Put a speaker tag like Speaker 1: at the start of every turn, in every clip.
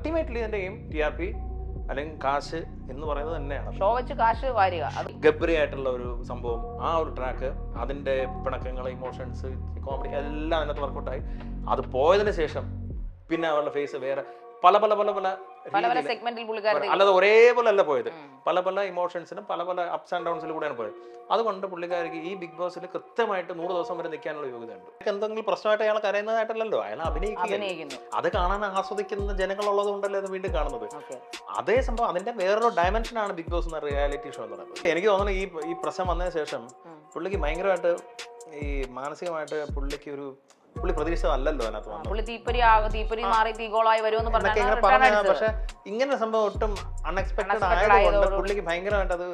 Speaker 1: Ultimately ഇതിന്റെ aim TRP അല്ലെങ്കിൽ കാശ് എന്ന് പറയുന്നത് തന്നെയാണ്.
Speaker 2: ഷോ വെച്ച് കാശ് വാരുക.
Speaker 1: ഗബ്രി ആയിട്ടുള്ള ഒരു സംഭവം, ആ ഒരു ട്രാക്ക്, അതിന്റെ പിണക്കങ്ങൾ, ഇമോഷൻസ്, കോമഡി എല്ലാം അതിനകത്ത് വർക്കൗട്ടായി. അത് പോയതിനു ശേഷം പിന്നെ അവരുടെ ഫേസ് വേറെ പല പല പല പല
Speaker 2: പല സെഗ്മെന്റിൽ പുള്ളിക്കാരൻ
Speaker 1: അല്ലാതെ ഒരേപോലെ അല്ല പോയത്. പല പല ഇമോഷൻസിനും പല പല അപ്സ് ആൻഡ് ഡൗൺസിലൂടെയാണ് പോയത്. അതുകൊണ്ട് പുള്ളിക്കാർക്ക് ഈ ബിഗ് ബോസിൽ കൃത്യമായിട്ട് 100 ദിവസം വരെ നിൽക്കാനുള്ള യോഗ്യതയുണ്ട്. എന്തെങ്കിലും പ്രശ്നമായിട്ട് അയാൾ കരയുന്നതായിട്ടല്ലോ, അയാൾ അഭിനയിക്കുന്നു. അത് കാണാൻ ആസ്വദിക്കുന്ന ജനങ്ങളുള്ളത് കൊണ്ടല്ലേ അത് വീണ്ടും കാണുന്നത്. അതേ സംഭവം അതിന്റെ വേറൊരു ഡയമെൻഷനാണ് ബിഗ് ബോസ് എന്ന റിയാലിറ്റി ഷോ എന്ന് പറയുന്നത്. എനിക്ക് തോന്നുന്നു ഈ പ്രശ്നം വന്നതിന് ശേഷം പുള്ളിക്ക് ഭയങ്കരമായിട്ട് ഈ മാനസികമായിട്ട് പുള്ളി പ്രതീക്ഷിച്ചതല്ലല്ലോ അതിനകത്ത്.
Speaker 2: പുള്ളി തീപ്പൊരി മാറി തീഗോളായി വരുമെന്ന് പറഞ്ഞു.
Speaker 1: പക്ഷെ ഇങ്ങനെ സംഭവം ഒട്ടും അൺഎക്സ്പെക്ടഡ് ആയതുകൊണ്ട് പുള്ളിക്ക് ഭയങ്കരമായിട്ട് അത്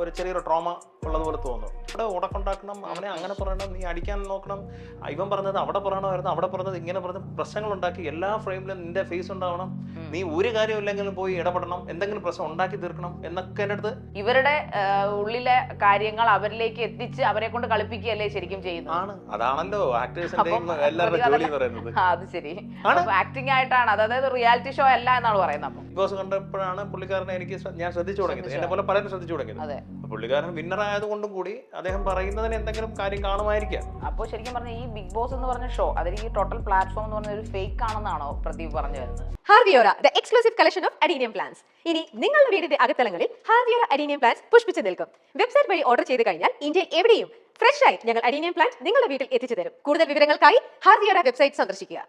Speaker 1: ഒരു ചെറിയൊരു ട്രോമ ഉള്ളതുപോലെ തോന്നുന്നു. ഇവിടെ ഉടക്കുണ്ടാക്കണം, അവനെ അങ്ങനെ പറയണം, നീ അടിക്കാൻ നോക്കണം, ഇവൻ പറഞ്ഞത് അവിടെ പറയണമായിരുന്നു, അവിടെ പറഞ്ഞത് ഇങ്ങനെ പറഞ്ഞ് പ്രശ്നങ്ങൾ ഉണ്ടാക്കി എല്ലാ ഫ്രെയിമിലും നിന്റെ ഫേസ് ഉണ്ടാവണം, നീ ഒരു കാര്യമില്ലെങ്കിലും പോയി ഇടപെടണം, എന്തെങ്കിലും പ്രശ്നം ഉണ്ടാക്കി തീർക്കണം എന്നൊക്കെ എൻ്റെ അടുത്ത്
Speaker 2: ഇവരുടെ ഉള്ളിലെ കാര്യങ്ങൾ അവരിലേക്ക് എത്തിച്ച് അവരെ കൊണ്ട് കളിപ്പിക്കുകയല്ലേ ശരിക്കും ചെയ്യുന്നത്.
Speaker 1: അതാണല്ലോ ആക്ടേഴ്സിന്റെയും എല്ലാവരുടെ ജോലി പറയുന്നത്.
Speaker 2: അത് ശരി, ആക്ടിംഗ് ആയിട്ടാണ്, അതായത് റിയാലിറ്റി ഷോ അല്ല എന്നാണ് പറയുന്നത്.
Speaker 1: ബിഗ് ബോസ് കണ്ടപ്പോഴാണ് പുള്ളിക്കാരനെ ഞാൻ ശ്രദ്ധിച്ചു തുടങ്ങിയത്, എന്നെ പോലെ പലരും ശ്രദ്ധിച്ചു തുടങ്ങിയത്. പുള്ളിക്കാരൻ വിന്നർ ആയതുകൊണ്ടും കൂടി അദ്ദേഹം പറയുന്നതിന് എന്തെങ്കിലും കാര്യം കാണുമായിരിക്കാം.
Speaker 2: അപ്പോൾ ശരിക്കും പറഞ്ഞാൽ ഈ ബിഗ് ബോസ് എന്ന് പറഞ്ഞ ഷോ അതിൽ ഈ ടോട്ടൽ പ്ലാറ്റ്ഫോം എന്ന് പറഞ്ഞ ഒരു ഫേക്ക് ആണെന്നാണോ പ്രദീപ് പറഞ്ഞു വരുന്നത്?
Speaker 3: ഹാർവിയോറ the exclusive collection of adenium plants. ഇനി നിങ്ങളുടെ വീടിന്റെ അകത്തളങ്ങളിൽ ഹാർവിയോറ അഡീനിയം പ്ലാന്റ്സ് പുഷ്പിച്ചു നിൽക്കും. വെബ്സൈറ്റ് വഴി ഓർഡർ ചെയ്ത് കഴിഞ്ഞാൽ ഇന്ത്യയിൽ എവിടെയും ഫ്രഷ് ആയി ഞങ്ങൾ അഡീനിയം പ്ലാന്റ് നിങ്ങളുടെ വീട്ടിൽ എത്തിച്ചു തരും. കൂടുതൽ വിവരങ്ങൾക്കായി ഹാർവിയോറ വെബ്സൈറ്റ് സന്ദർശിക്കുക.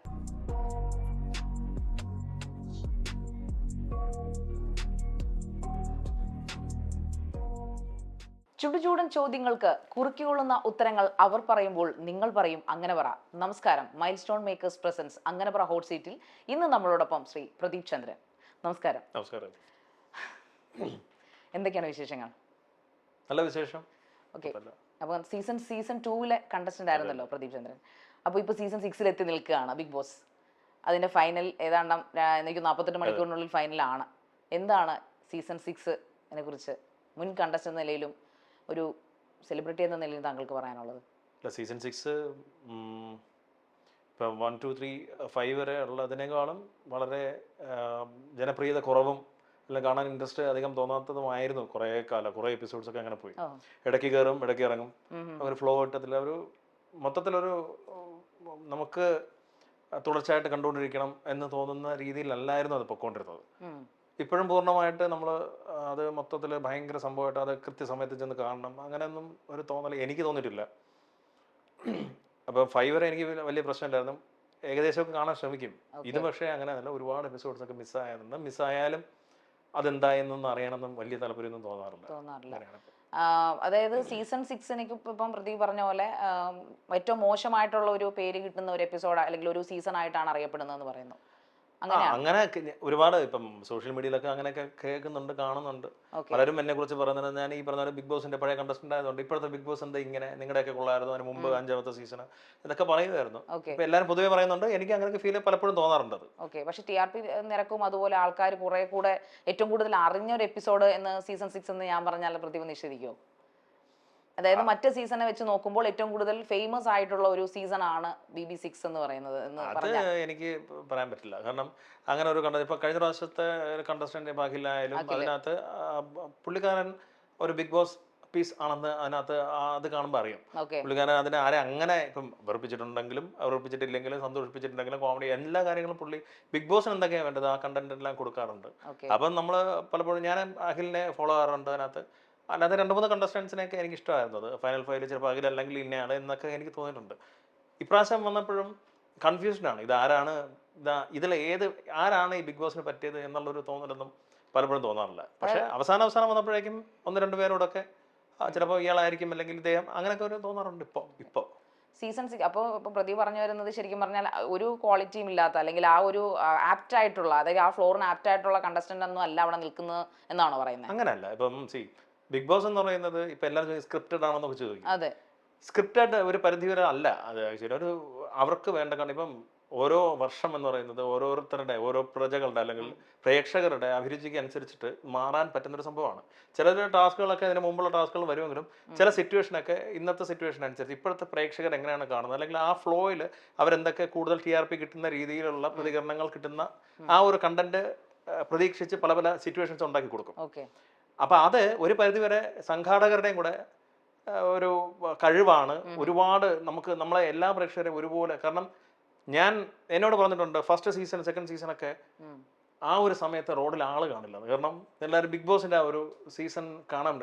Speaker 2: ചുടുചൂടൻ ചോദ്യങ്ങൾക്ക് കുറുക്കിക്കൊള്ളുന്ന ഉത്തരങ്ങൾ അവർ പറയുമ്പോൾ നിങ്ങൾ പറയും അങ്ങനെ പറ. നമസ്കാരം, മൈൽ സ്റ്റോൺ മേക്കേഴ്സ് പ്രസൻസ് അങ്ങനെ പറ ഹോട്ട് സീറ്റിൽ ഇന്ന് നമ്മളോടൊപ്പം ശ്രീ പ്രദീപ് ചന്ദ്രൻ. നമസ്കാരം.
Speaker 1: നമസ്കാരം.
Speaker 2: എന്തൊക്കെയാണ് വിശേഷങ്ങൾ?
Speaker 1: നല്ല വിശേഷം.
Speaker 2: ഓക്കെ, അപ്പോൾ സീസൺ 2 കണ്ടസ്റ്റന്റ് ആയിരുന്നല്ലോ പ്രദീപ് ചന്ദ്രൻ. അപ്പോൾ ഇപ്പോൾ സീസൺ 6 എത്തി നിൽക്കുകയാണ് ബിഗ് ബോസ്. അതിന്റെ ഫൈനൽ ഏതാണ്ട് എനിക്ക് 48 മണിക്കൂറിനുള്ളിൽ ഫൈനലാണ്. എന്താണ് സീസൺ 6 കുറിച്ച് മുൻ കണ്ടസ്റ്റന്റ് എന്ന നിലയിലും ഒരു സെലിബ്രിറ്റി എന്ന നിലയിൽ താങ്കൾക്ക് പറയാനുള്ളത്?
Speaker 1: സീസൺ 6 ഇപ്പം 1, 2, 3, 5 വരെ ഉള്ളതിനേക്കാളും വളരെ ജനപ്രിയത കുറവും അല്ലെങ്കിൽ കാണാൻ ഇൻട്രസ്റ്റ് അധികം തോന്നാത്തതുമായിരുന്നു. കുറേ എപ്പിസോഡ്സ് ഒക്കെ അങ്ങനെ പോയി. ഇടയ്ക്ക് കയറും, ഇടയ്ക്ക് ഇറങ്ങും, ഒരു ഫ്ലോ കിട്ടത്തില്ല. മൊത്തത്തിലൊരു നമുക്ക് തുടർച്ചയായിട്ട് കണ്ടുകൊണ്ടിരിക്കണം എന്ന് തോന്നുന്ന രീതിയിലല്ലായിരുന്നു അത് പൊയ്ക്കൊണ്ടിരുന്നത്. ഇപ്പോഴും പൂർണ്ണമായിട്ട് നമ്മൾ അത് മൊത്തത്തിൽ ഭയങ്കര സംഭവമായിട്ട് അത് കൃത്യസമയത്ത് ചെന്ന് കാണണം അങ്ങനെയൊന്നും ഒരു തോന്നൽ എനിക്ക് തോന്നിയിട്ടില്ല. അപ്പോൾ 5 വരെ എനിക്ക് വലിയ പ്രശ്നമില്ലായിരുന്നു, ഏകദേശമൊക്കെ കാണാൻ ശ്രമിക്കും. ഇത് പക്ഷേ അങ്ങനെയല്ല, ഒരുപാട് എപ്പിസോഡ്സ് ഒക്കെ മിസ്സായാലും അതെന്തായെന്നൊന്നും അറിയണമെന്നും വലിയ താല്പര്യമൊന്നും തോന്നാറില്ല.
Speaker 2: അതായത് സീസൺ 6 എനിക്ക് ഇപ്പം പ്രദീപ് പറഞ്ഞ പോലെ ഏറ്റവും മോശമായിട്ടുള്ള ഒരു പേര് കിട്ടുന്ന ഒരു എപ്പിസോഡ് അല്ലെങ്കിൽ ഒരു സീസൺ ആയിട്ടാണ് അറിയപ്പെടുന്നതെന്ന് പറയുന്നു.
Speaker 1: അങ്ങനെ ഒരുപാട് ഇപ്പം സോഷ്യൽ മീഡിയയിലൊക്കെ അങ്ങനെയൊക്കെ കേൾക്കുന്നുണ്ട്, കാണുന്നുണ്ട്. പലരും എന്നെ കുറിച്ച് പറയുന്നത് ഞാൻ ഈ പറഞ്ഞ ബിഗ് ബോസിന്റെ പഴയ കണ്ടസ്റ്റന്റ് ആയതുകൊണ്ട് ഇപ്പോഴത്തെ ബിഗ് ബോസ് എന്താ ഇങ്ങനെ, നിങ്ങളുടെയൊക്കെ കൊള്ളായിരുന്നു, അതിന് മുമ്പ് 5ാമത്തെ സീസൺ ഇതൊക്കെ പറയുമായിരുന്നു. ഇപ്പൊ എല്ലാവരും പൊതുവെ പറയുന്നുണ്ട്, എനിക്ക് അങ്ങനെയൊക്കെ ഫീൽ പലപ്പോഴും തോന്നാറുണ്ട്.
Speaker 2: പക്ഷെ TRP നിരക്കും അതുപോലെ ആൾക്കാർ കുറെ കൂടെ ഏറ്റവും കൂടുതൽ അറിഞ്ഞൊരു എപ്പിസോഡ് എന്ന് സീസൺ 6 എന്ന് ഞാൻ പറഞ്ഞാൽ പ്രദീപ് നിഷേധിക്കുമോ? അതായത് മറ്റ് സീസണെ വെച്ച് നോക്കുമ്പോൾ ഏറ്റവും കൂടുതൽ ഫേമസ് ആയിട്ടുള്ള ഒരു സീസൺ ആണ് BB6 എന്ന് പറയുന്നത്.
Speaker 1: അത് എനിക്ക് പറയാൻ പറ്റില്ല, കാരണം അങ്ങനെ ഒരു ഇപ്പൊ കഴിഞ്ഞ പ്രാവശ്യത്തെ കണ്ടസ്റ്റന്റ് ഭാഗ്യലായാലും അതിനകത്ത് പുള്ളിക്കാരൻ ഒരു ബിഗ് ബോസ് പീസ് ആണെന്ന് അതിനകത്ത് അത് കാണുമ്പോൾ അറിയാം. പുള്ളിക്കാരൻ അതിനെ ആരെ അങ്ങനെ ഇപ്പം വെറുപ്പിച്ചിട്ടുണ്ടെങ്കിലും വെറുപ്പിച്ചിട്ടില്ലെങ്കിലും സന്തോഷിപ്പിച്ചിട്ടുണ്ടെങ്കിലും കോമഡി എല്ലാ കാര്യങ്ങളും പുള്ളി ബിഗ് ബോസിന് എന്തൊക്കെയാണ് വേണ്ടത് ആ കണ്ടന്റ് എല്ലാം കൊടുക്കാറുണ്ട്. അപ്പം നമ്മൾ പലപ്പോഴും ഞാൻ അഖിലിനെ ഫോളോ ചെയ്യാറുണ്ട്. അല്ലാതെ 2-3 കണ്ടസ്റ്റൻസിനെയൊക്കെ എനിക്ക് ഇഷ്ടമായിരുന്നത്. ഫൈനൽ 5 ചിലപ്പോൾ അഖിൽ അല്ലെങ്കിൽ ഇന്നയാണ് എന്നൊക്കെ എനിക്ക് തോന്നിയിട്ടുണ്ട്. ഇപ്രാവശ്യം വന്നപ്പോഴും കൺഫ്യൂഷനാണ്, ആരാണ് ഈ ബിഗ് ബോസിന് പറ്റിയത് എന്നുള്ളൊരു തോന്നലൊന്നും പലപ്പോഴും തോന്നാറില്ല. പക്ഷെ അവസാനം വന്നപ്പോഴേക്കും 1-2 പേരോടൊക്കെ ചിലപ്പോൾ ഇയാളായിരിക്കും അല്ലെങ്കിൽ ഇദ്ദേഹം അങ്ങനെയൊക്കെ ഒരു തോന്നാറുണ്ട് ഇപ്പോൾ
Speaker 2: സീസൺ 6. അപ്പോൾ ഇപ്പം പ്രദീപ് പറഞ്ഞു വരുന്നത് ശരിക്കും പറഞ്ഞാൽ ഒരു ക്വാളിറ്റിയും ഇല്ലാത്ത അല്ലെങ്കിൽ ആ ഒരു ആപ്റ്റ് ആയിട്ടുള്ള അതായത് ആ ഫ്ലോറിന് ആപ്റ്റ് ആയിട്ടുള്ള കണ്ടസ്റ്റന്റ് ഒന്നും അല്ല അവിടെ നിൽക്കുന്നത് എന്നാണോ പറയുന്നത്?
Speaker 1: അങ്ങനെയല്ല. ഇപ്പം ബിഗ് ബോസ് എന്ന് പറയുന്നത് ഇപ്പൊ എല്ലാവരും സ്ക്രിപ്റ്റഡ് ആണെന്നൊക്കെ ചോദിക്കും.
Speaker 2: അതെ,
Speaker 1: സ്ക്രിപ്റ്റഡ് ഒരു പരിധി വരെ അല്ല അത്. ആക്ച്വലി അവർക്ക് വേണ്ട, കാരണം ഇപ്പം ഓരോ വർഷം എന്ന് പറയുന്നത് ഓരോരുത്തരുടെ ഓരോ പ്രജകളുടെ അല്ലെങ്കിൽ പ്രേക്ഷകരുടെ അഭിരുചിക്ക് അനുസരിച്ചിട്ട് മാറാൻ പറ്റുന്നൊരു സംഭവമാണ്. ചില ടാസ്കുകളൊക്കെ അതിന് മുമ്പുള്ള ടാസ്കുകൾ വരുമെങ്കിലും ചില സിറ്റുവേഷനൊക്കെ ഇന്നത്തെ സിറ്റുവേഷൻ അനുസരിച്ച് ഇപ്പോഴത്തെ പ്രേക്ഷകർ എങ്ങനെയാണ് കാണുന്നത് അല്ലെങ്കിൽ ആ ഫ്ലോയിൽ അവരെന്തൊക്കെ കൂടുതൽ TRP കിട്ടുന്ന രീതിയിലുള്ള പ്രതികരണങ്ങൾ കിട്ടുന്ന ആ ഒരു കണ്ടന്റ് പ്രതീക്ഷിച്ച് പല പല സിറ്റുവേഷൻസ് ഉണ്ടാക്കി കൊടുക്കും. അപ്പം അത് ഒരു പരിധിവരെ സംഘാടകരുടെയും കൂടെ ഒരു കഴിവാണ്. ഒരുപാട് നമുക്ക് നമ്മളെ എല്ലാ പ്രേക്ഷകരെയും ഒരുപോലെ, കാരണം ഞാൻ എന്നോട് പറഞ്ഞിട്ടുണ്ട് ഫസ്റ്റ് സീസൺ സെക്കൻഡ് സീസണൊക്കെ ആ ഒരു സമയത്ത് റോഡിൽ ആള് കാണില്ല. കാരണം എല്ലാവരും ബിഗ് ബോസിന്റെ ആ ഒരു സീസൺ കാണാൻ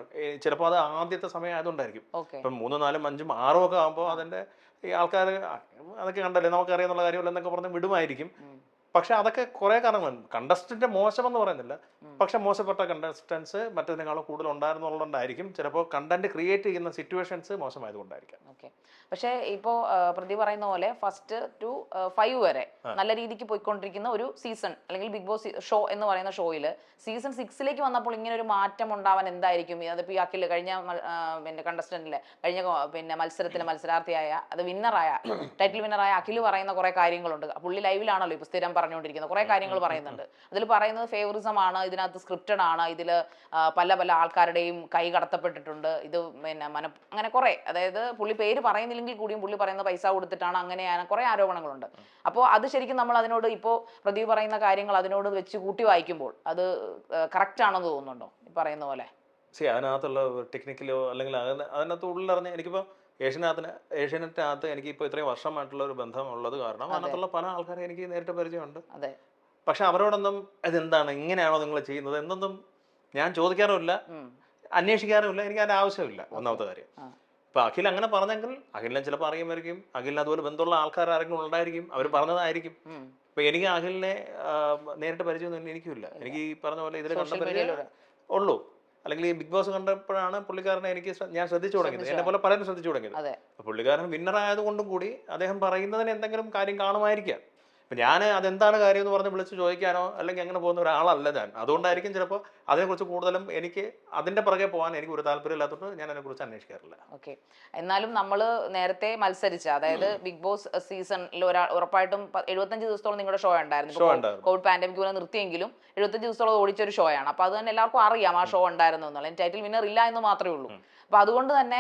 Speaker 1: ചിലപ്പോൾ അത് ആദ്യത്തെ സമയം ആയതുകൊണ്ടായിരിക്കും. ഇപ്പം 3, 4, 5, 6 ഒക്കെ ആകുമ്പോൾ അതിന്റെ ഈ ആൾക്കാർ അതൊക്കെ കണ്ടല്ലേ നമുക്കറിയാന്നുള്ള കാര്യമല്ല എന്നൊക്കെ പറഞ്ഞ് വിടുമായിരിക്കും. പക്ഷെ അതൊക്കെ കുറെ കാരണങ്ങളുണ്ട്. കണ്ടസ്റ്റന്റ് മോശമെന്ന് പറയുന്നില്ല, പക്ഷെ മോശപ്പെട്ട കണ്ടസ്റ്റൻസ് മറ്റതിനേക്കാളും കൂടുതൽ ഉണ്ടായിരുന്നുള്ളതുകൊണ്ടായിരിക്കും. ചിലപ്പോൾ കണ്ടന്റ് ക്രിയേറ്റ് ചെയ്യുന്ന സിറ്റുവേഷൻസ് മോശമായതുകൊണ്ടായിരിക്കാം.
Speaker 2: പക്ഷേ ഇപ്പോൾ പ്രദീപ് പറയുന്ന പോലെ ഫസ്റ്റ് ടു 5 വരെ നല്ല രീതിക്ക് പോയിക്കൊണ്ടിരിക്കുന്ന ഒരു സീസൺ അല്ലെങ്കിൽ ബിഗ് ബോസ് ഷോ എന്ന് പറയുന്ന ഷോയിൽ സീസൺ 6ലേക്ക് വന്നപ്പോൾ ഇങ്ങനെ ഒരു മാറ്റം ഉണ്ടാവാൻ എന്തായിരിക്കും? അതിപ്പോൾ ഈ അഖിൽ കഴിഞ്ഞ പിന്നെ കണ്ടസ്റ്റന്റിലെ കഴിഞ്ഞ പിന്നെ മത്സരത്തിലെ മത്സരാർത്ഥിയായ അത് വിന്നറായ ടൈറ്റിൽ വിന്നറായ അഖിൽ പറയുന്ന കുറെ കാര്യങ്ങളുണ്ട്. പുള്ളി ലൈവിലാണല്ലോ ഇപ്പൊ സ്ഥിരം പറഞ്ഞുകൊണ്ടിരിക്കുന്നത്, കുറെ കാര്യങ്ങൾ പറയുന്നുണ്ട്. അതിൽ പറയുന്നത് ഫേവറിസം ആണ്, ഇതിനകത്ത് സ്ക്രിപ്റ്റഡ് ആണ്, ഇതിൽ പല പല ആൾക്കാരുടെയും കൈ കടത്തപ്പെട്ടിട്ടുണ്ട്, ഇത് പിന്നെ അങ്ങനെ കുറെ, അതായത് പുള്ളി പേര് പറയുന്നില്ലെങ്കിൽ കൂടിയും പുള്ളി പറയുന്ന പൈസ കൊടുത്തിട്ടാണ്, അങ്ങനെയാണ് കുറെ ആരോപണങ്ങളുണ്ട്. അപ്പോൾ അത് ശരിക്കും നമ്മൾ അതിനോട് ഇപ്പോൾ പ്രദീപ് പറയുന്ന കാര്യങ്ങൾ അതിനോട് വെച്ച് കൂട്ടി വായിക്കുമ്പോൾ അത് കറക്റ്റ് ആണെന്ന് തോന്നുന്നുണ്ടോ ഈ പറയുന്ന പോലെ?
Speaker 1: അതിനകത്തുള്ള ടെക്നിക്കലോ അല്ലെങ്കിൽ അതിനകത്ത് ഉള്ളിലറിഞ്ഞ എനിക്കിപ്പോൾ ഏഷ്യാനെറ്റിനകത്ത് എനിക്ക് ഇപ്പോൾ ഇത്രയും വർഷമായിട്ടുള്ള ഒരു ബന്ധം ഉള്ളത് കാരണം അതിനകത്തുള്ള പല ആൾക്കാരെ എനിക്ക് നേരിട്ട് പരിചയമുണ്ട്. പക്ഷെ അവരോടൊന്നും ഇതെന്താണ് ഇങ്ങനെയാണോ നിങ്ങൾ ചെയ്യുന്നത് എന്നൊന്നും ഞാൻ ചോദിക്കാറുമില്ല, അന്വേഷിക്കാറുമില്ല. എനിക്ക് അതിന്റെ ആവശ്യമില്ല. ഒന്നാമത്തെ കാര്യം. ഇപ്പൊ അഖിൽ അങ്ങനെ പറഞ്ഞെങ്കിൽ അഖിലിനെ ചിലപ്പോൾ അറിയുമായിരിക്കും, അഖിലിന് അതുപോലെ ബന്ധമുള്ള ആൾക്കാർ ആരെങ്കിലും ഉണ്ടായിരിക്കും, അവർ പറഞ്ഞതായിരിക്കും. ഇപ്പൊ എനിക്ക് അഖിലിനെ നേരിട്ട് പരിചയമൊന്നും എനിക്കുമില്ല. എനിക്ക് ഈ പറഞ്ഞ പോലെ ഇതിൽ കണ്ട പരിചയം ഉള്ളൂ. അല്ലെങ്കിൽ ഈ ബിഗ് ബോസ് കണ്ടപ്പോഴാണ് പുള്ളിക്കാരനെ ഞാൻ ശ്രദ്ധിച്ചു തുടങ്ങിയത്, എന്നെ പോലെ പലരും ശ്രദ്ധിച്ചു തുടങ്ങിയത്. പുള്ളിക്കാരൻ വിന്നർ ആയതുകൊണ്ടും കൂടി അദ്ദേഹം പറയുന്നതിന് എന്തെങ്കിലും കാര്യം കാണുമായിരിക്കാം. അപ്പൊ ഞാൻ അതെന്താണ് കാര്യം എന്ന് പറഞ്ഞ് വിളിച്ച് ചോദിക്കാനോ അല്ലെങ്കിൽ അങ്ങനെ പോകുന്ന ഒരാളല്ല ഞാൻ. അതുകൊണ്ടായിരിക്കും ചിലപ്പോൾ അതിനെക്കുറിച്ച് കൂടുതലും എനിക്ക് അതിന്റെ പുറകെ പോകാൻ എനിക്ക് ഒരു താല്പര്യമില്ലാത്തതുകൊണ്ട് ഞാൻ അതിനെക്കുറിച്ച് അന്വേഷിക്കാറില്ല.
Speaker 2: എന്നാലും നമ്മൾ നേരത്തെ മത്സരിച്ച, അതായത് ബിഗ് ബോസ് സീസണിൽ ഉറപ്പായിട്ടും 75 ദിവസത്തോളം നിങ്ങളുടെ ഷോ ഉണ്ടായിരുന്നു. കോവിഡ് പാൻഡമിക് പോലെ നിർത്തിയെങ്കിലും 75 ദിവസത്തോളം ഓടിച്ചൊരു ഷോ ആണ്. അപ്പൊ അത് തന്നെ എല്ലാവർക്കും അറിയാം ആ ഷോ ഉണ്ടായിരുന്നു എന്നുള്ളത്. ടൈറ്റിൽ വിന്നർ ഇല്ല എന്ന് മാത്രമേ ഉള്ളൂ. അപ്പൊ അതുകൊണ്ട് തന്നെ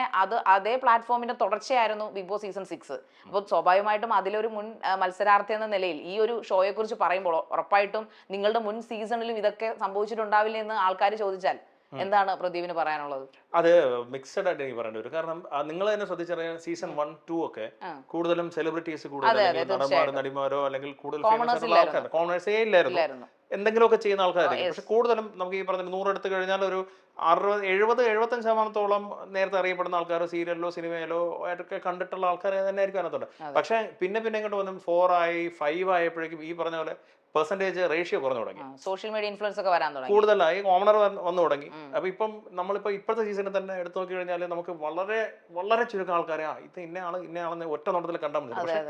Speaker 2: അതേ പ്ലാറ്റ്ഫോമിന്റെ തുടർച്ചയായിരുന്നു ബിഗ് ബോസ് സീസൺ 6. അപ്പോൾ സ്വാഭാവികമായിട്ടും അതിലൊരു മുൻ മത്സരാർത്ഥി എന്ന നിലയിൽ ഈ ഒരു ഷോയെ കുറിച്ച് പറയുമ്പോൾ ഉറപ്പായിട്ടും നിങ്ങളുടെ മുൻ സീസണിലും ഇതൊക്കെ സംഭവിച്ചിട്ടുണ്ടാവില്ല എന്ന് ആൾക്കാർ ചോദിച്ചാൽ എന്താണ് പ്രദീപിന് പറയാനുള്ളത്?
Speaker 1: അത് മിക്സഡ് ആയിട്ട് എനിക്ക് പറയേണ്ടി വരും. കാരണം നിങ്ങൾ തന്നെ ശ്രദ്ധിച്ചറിയാൻ സീസൺ 1, 2 ഒക്കെ കൂടുതലും സെലിബ്രിറ്റീസ് കൂടുതൽ നടിമാരോ അല്ലെങ്കിൽ കൂടുതൽ കോമേഴ്സേ ഇല്ലായിരുന്നു, എന്തെങ്കിലുമൊക്കെ ചെയ്യുന്ന ആൾക്കാരായിരിക്കും. പക്ഷെ കൂടുതലും നമുക്ക് ഈ പറഞ്ഞ 100 എടുത്തു കഴിഞ്ഞാൽ ഒരു 60-70-75% നേരത്തെ അറിയപ്പെടുന്ന ആൾക്കാർ സീരിയലിലോ സിനിമയിലോ ആയിട്ടൊക്കെ കണ്ടിട്ടുള്ള ആൾക്കാർ തന്നെ ആയിരിക്കും അതിനകത്തുണ്ട്. പക്ഷെ പിന്നെ ഇങ്ങോട്ട് വന്നു 4 ആയി 5 ആയപ്പോഴേക്കും ഈ പറഞ്ഞ പോലെ പെർസെന്റേജ് റേഷ്യോ കുറഞ്ഞു തുടങ്ങി,
Speaker 2: സോഷ്യൽ മീഡിയ ഇൻഫ്ലുവൻസ് ഒക്കെ വരാൻ തുടങ്ങി,
Speaker 1: കൂടുതലായി കോമണർ വന്നു തുടങ്ങി. അപ്പൊ ഇപ്പോഴത്തെ സീസണിൽ തന്നെ എടുത്തു നോക്കി കഴിഞ്ഞാൽ നമുക്ക് വളരെ വളരെ ചുരുക്കം ആൾക്കാരെ ഇത് ഇന്നയാളെന്ന് ഒറ്റ നോട്ടത്തിൽ കണ്ടാൽ മതി. പക്ഷെ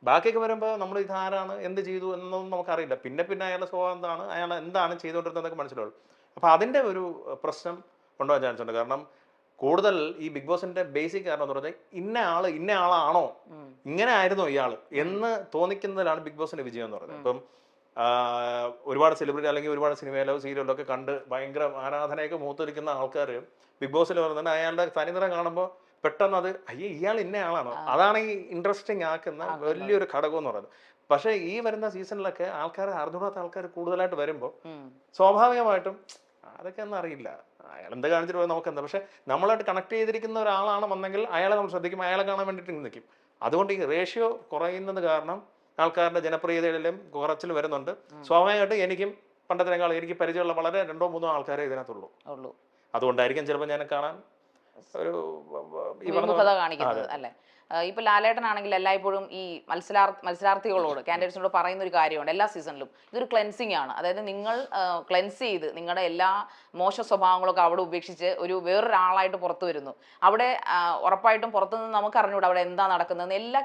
Speaker 1: ബാക്കിയൊക്കെ വരുമ്പോൾ നമ്മൾ ഇതാരാണ്, എന്ത് ചെയ്തു എന്നൊന്നും നമുക്കറിയില്ല. പിന്നെ അയാളുടെ സ്വഭാവം എന്താണ്, അയാൾ എന്താണ് ചെയ്തുകൊണ്ടിരുന്നതൊക്കെ മനസ്സിലാവുള്ളൂ. അപ്പൊ അതിന്റെ ഒരു പ്രശ്നം കൊണ്ടുപോകാൻ ചാൻസ് ഉണ്ട്. കാരണം കൂടുതൽ ഈ ബിഗ് ബോസിന്റെ ബേസിക് കാരണം എന്ന് പറഞ്ഞാൽ ഇന്ന ആളാണോ, ഇങ്ങനെ ആയിരുന്നോ ഇയാള് എന്ന് തോന്നിക്കുന്നതിലാണ് ബിഗ് ബോസിന്റെ വിജയം എന്ന് പറയുന്നത്. ഇപ്പം ഒരുപാട് സെലിബ്രിറ്റി അല്ലെങ്കിൽ ഒരുപാട് സിനിമയിലോ സീരിയലിലോ ഒക്കെ കണ്ട് ഭയങ്കര ആരാധനയൊക്കെ മൂത്തിരിക്കുന്ന ആൾക്കാർ ബിഗ് ബോസിൽ പറയുന്നത് അയാളുടെ തനിനിറം കാണുമ്പോൾ പെട്ടെന്ന് അത് ഇയാൾ ഇന്ന ആളാണോ, അതാണ് ഈ ഇൻട്രസ്റ്റിംഗ് ആക്കുന്ന വലിയൊരു ഘടകം എന്ന് പറയുന്നത്. പക്ഷെ ഈ വരുന്ന സീസണിലൊക്കെ ആൾക്കാർ അറിഞ്ഞൂടാത്ത ആൾക്കാർ കൂടുതലായിട്ട് വരുമ്പോൾ സ്വാഭാവികമായിട്ടും അതൊക്കെ ഒന്നും അറിയില്ല, അയാൾ എന്താ കാണിച്ചിട്ട് പോയി നമുക്കെന്താ. പക്ഷെ നമ്മളായിട്ട് കണക്ട് ചെയ്തിരിക്കുന്ന ഒരാളാണ് വന്നെങ്കിൽ അയാളെ നമ്മൾ ശ്രദ്ധിക്കും, അയാളെ കാണാൻ വേണ്ടിയിട്ട് നിൽക്കും. അതുകൊണ്ട് ഈ റേഷ്യോ കുറയുന്നത് കാരണം ആൾക്കാരുടെ ജനപ്രിയതയിലും കുറച്ചിൽ വരുന്നുണ്ട്. സ്വാഭാവികമായിട്ട് എനിക്കും പണ്ടത്തിനേക്കാൾ എനിക്ക് പരിചയമുള്ള വളരെ 2-3 ആൾക്കാരെ ഇതിനകത്തുള്ളൂ. അതുകൊണ്ടായിരിക്കും ചിലപ്പോൾ ഞാൻ കാണാൻ ഒരു
Speaker 2: കാണിക്കുന്നത് അല്ലേ. ഇപ്പൊ ലാലേട്ടനാണെങ്കിൽ എല്ലായ്പ്പോഴും ഈ മത്സരാർത്ഥികളോട് കാൻഡിഡേറ്റ്സിനോട് പറയുന്ന ഒരു കാര്യമുണ്ട് എല്ലാ സീസണിലും, ഇതൊരു ക്ലെൻസിങ് ആണ്. അതായത് നിങ്ങൾ ക്ലെൻസ് ചെയ്ത് നിങ്ങളുടെ എല്ലാ മോശ സ്വഭാവങ്ങളൊക്കെ അവിടെ ഉപേക്ഷിച്ച് ഒരു വേറൊരാളായിട്ട് പുറത്തു വരുന്നു. അവിടെ ഉറപ്പായിട്ടും പുറത്തുനിന്ന് നമുക്ക് അറിഞ്ഞുകൂടാ അവിടെ എന്താ നടക്കുന്നതെന്ന്. എല്ലാ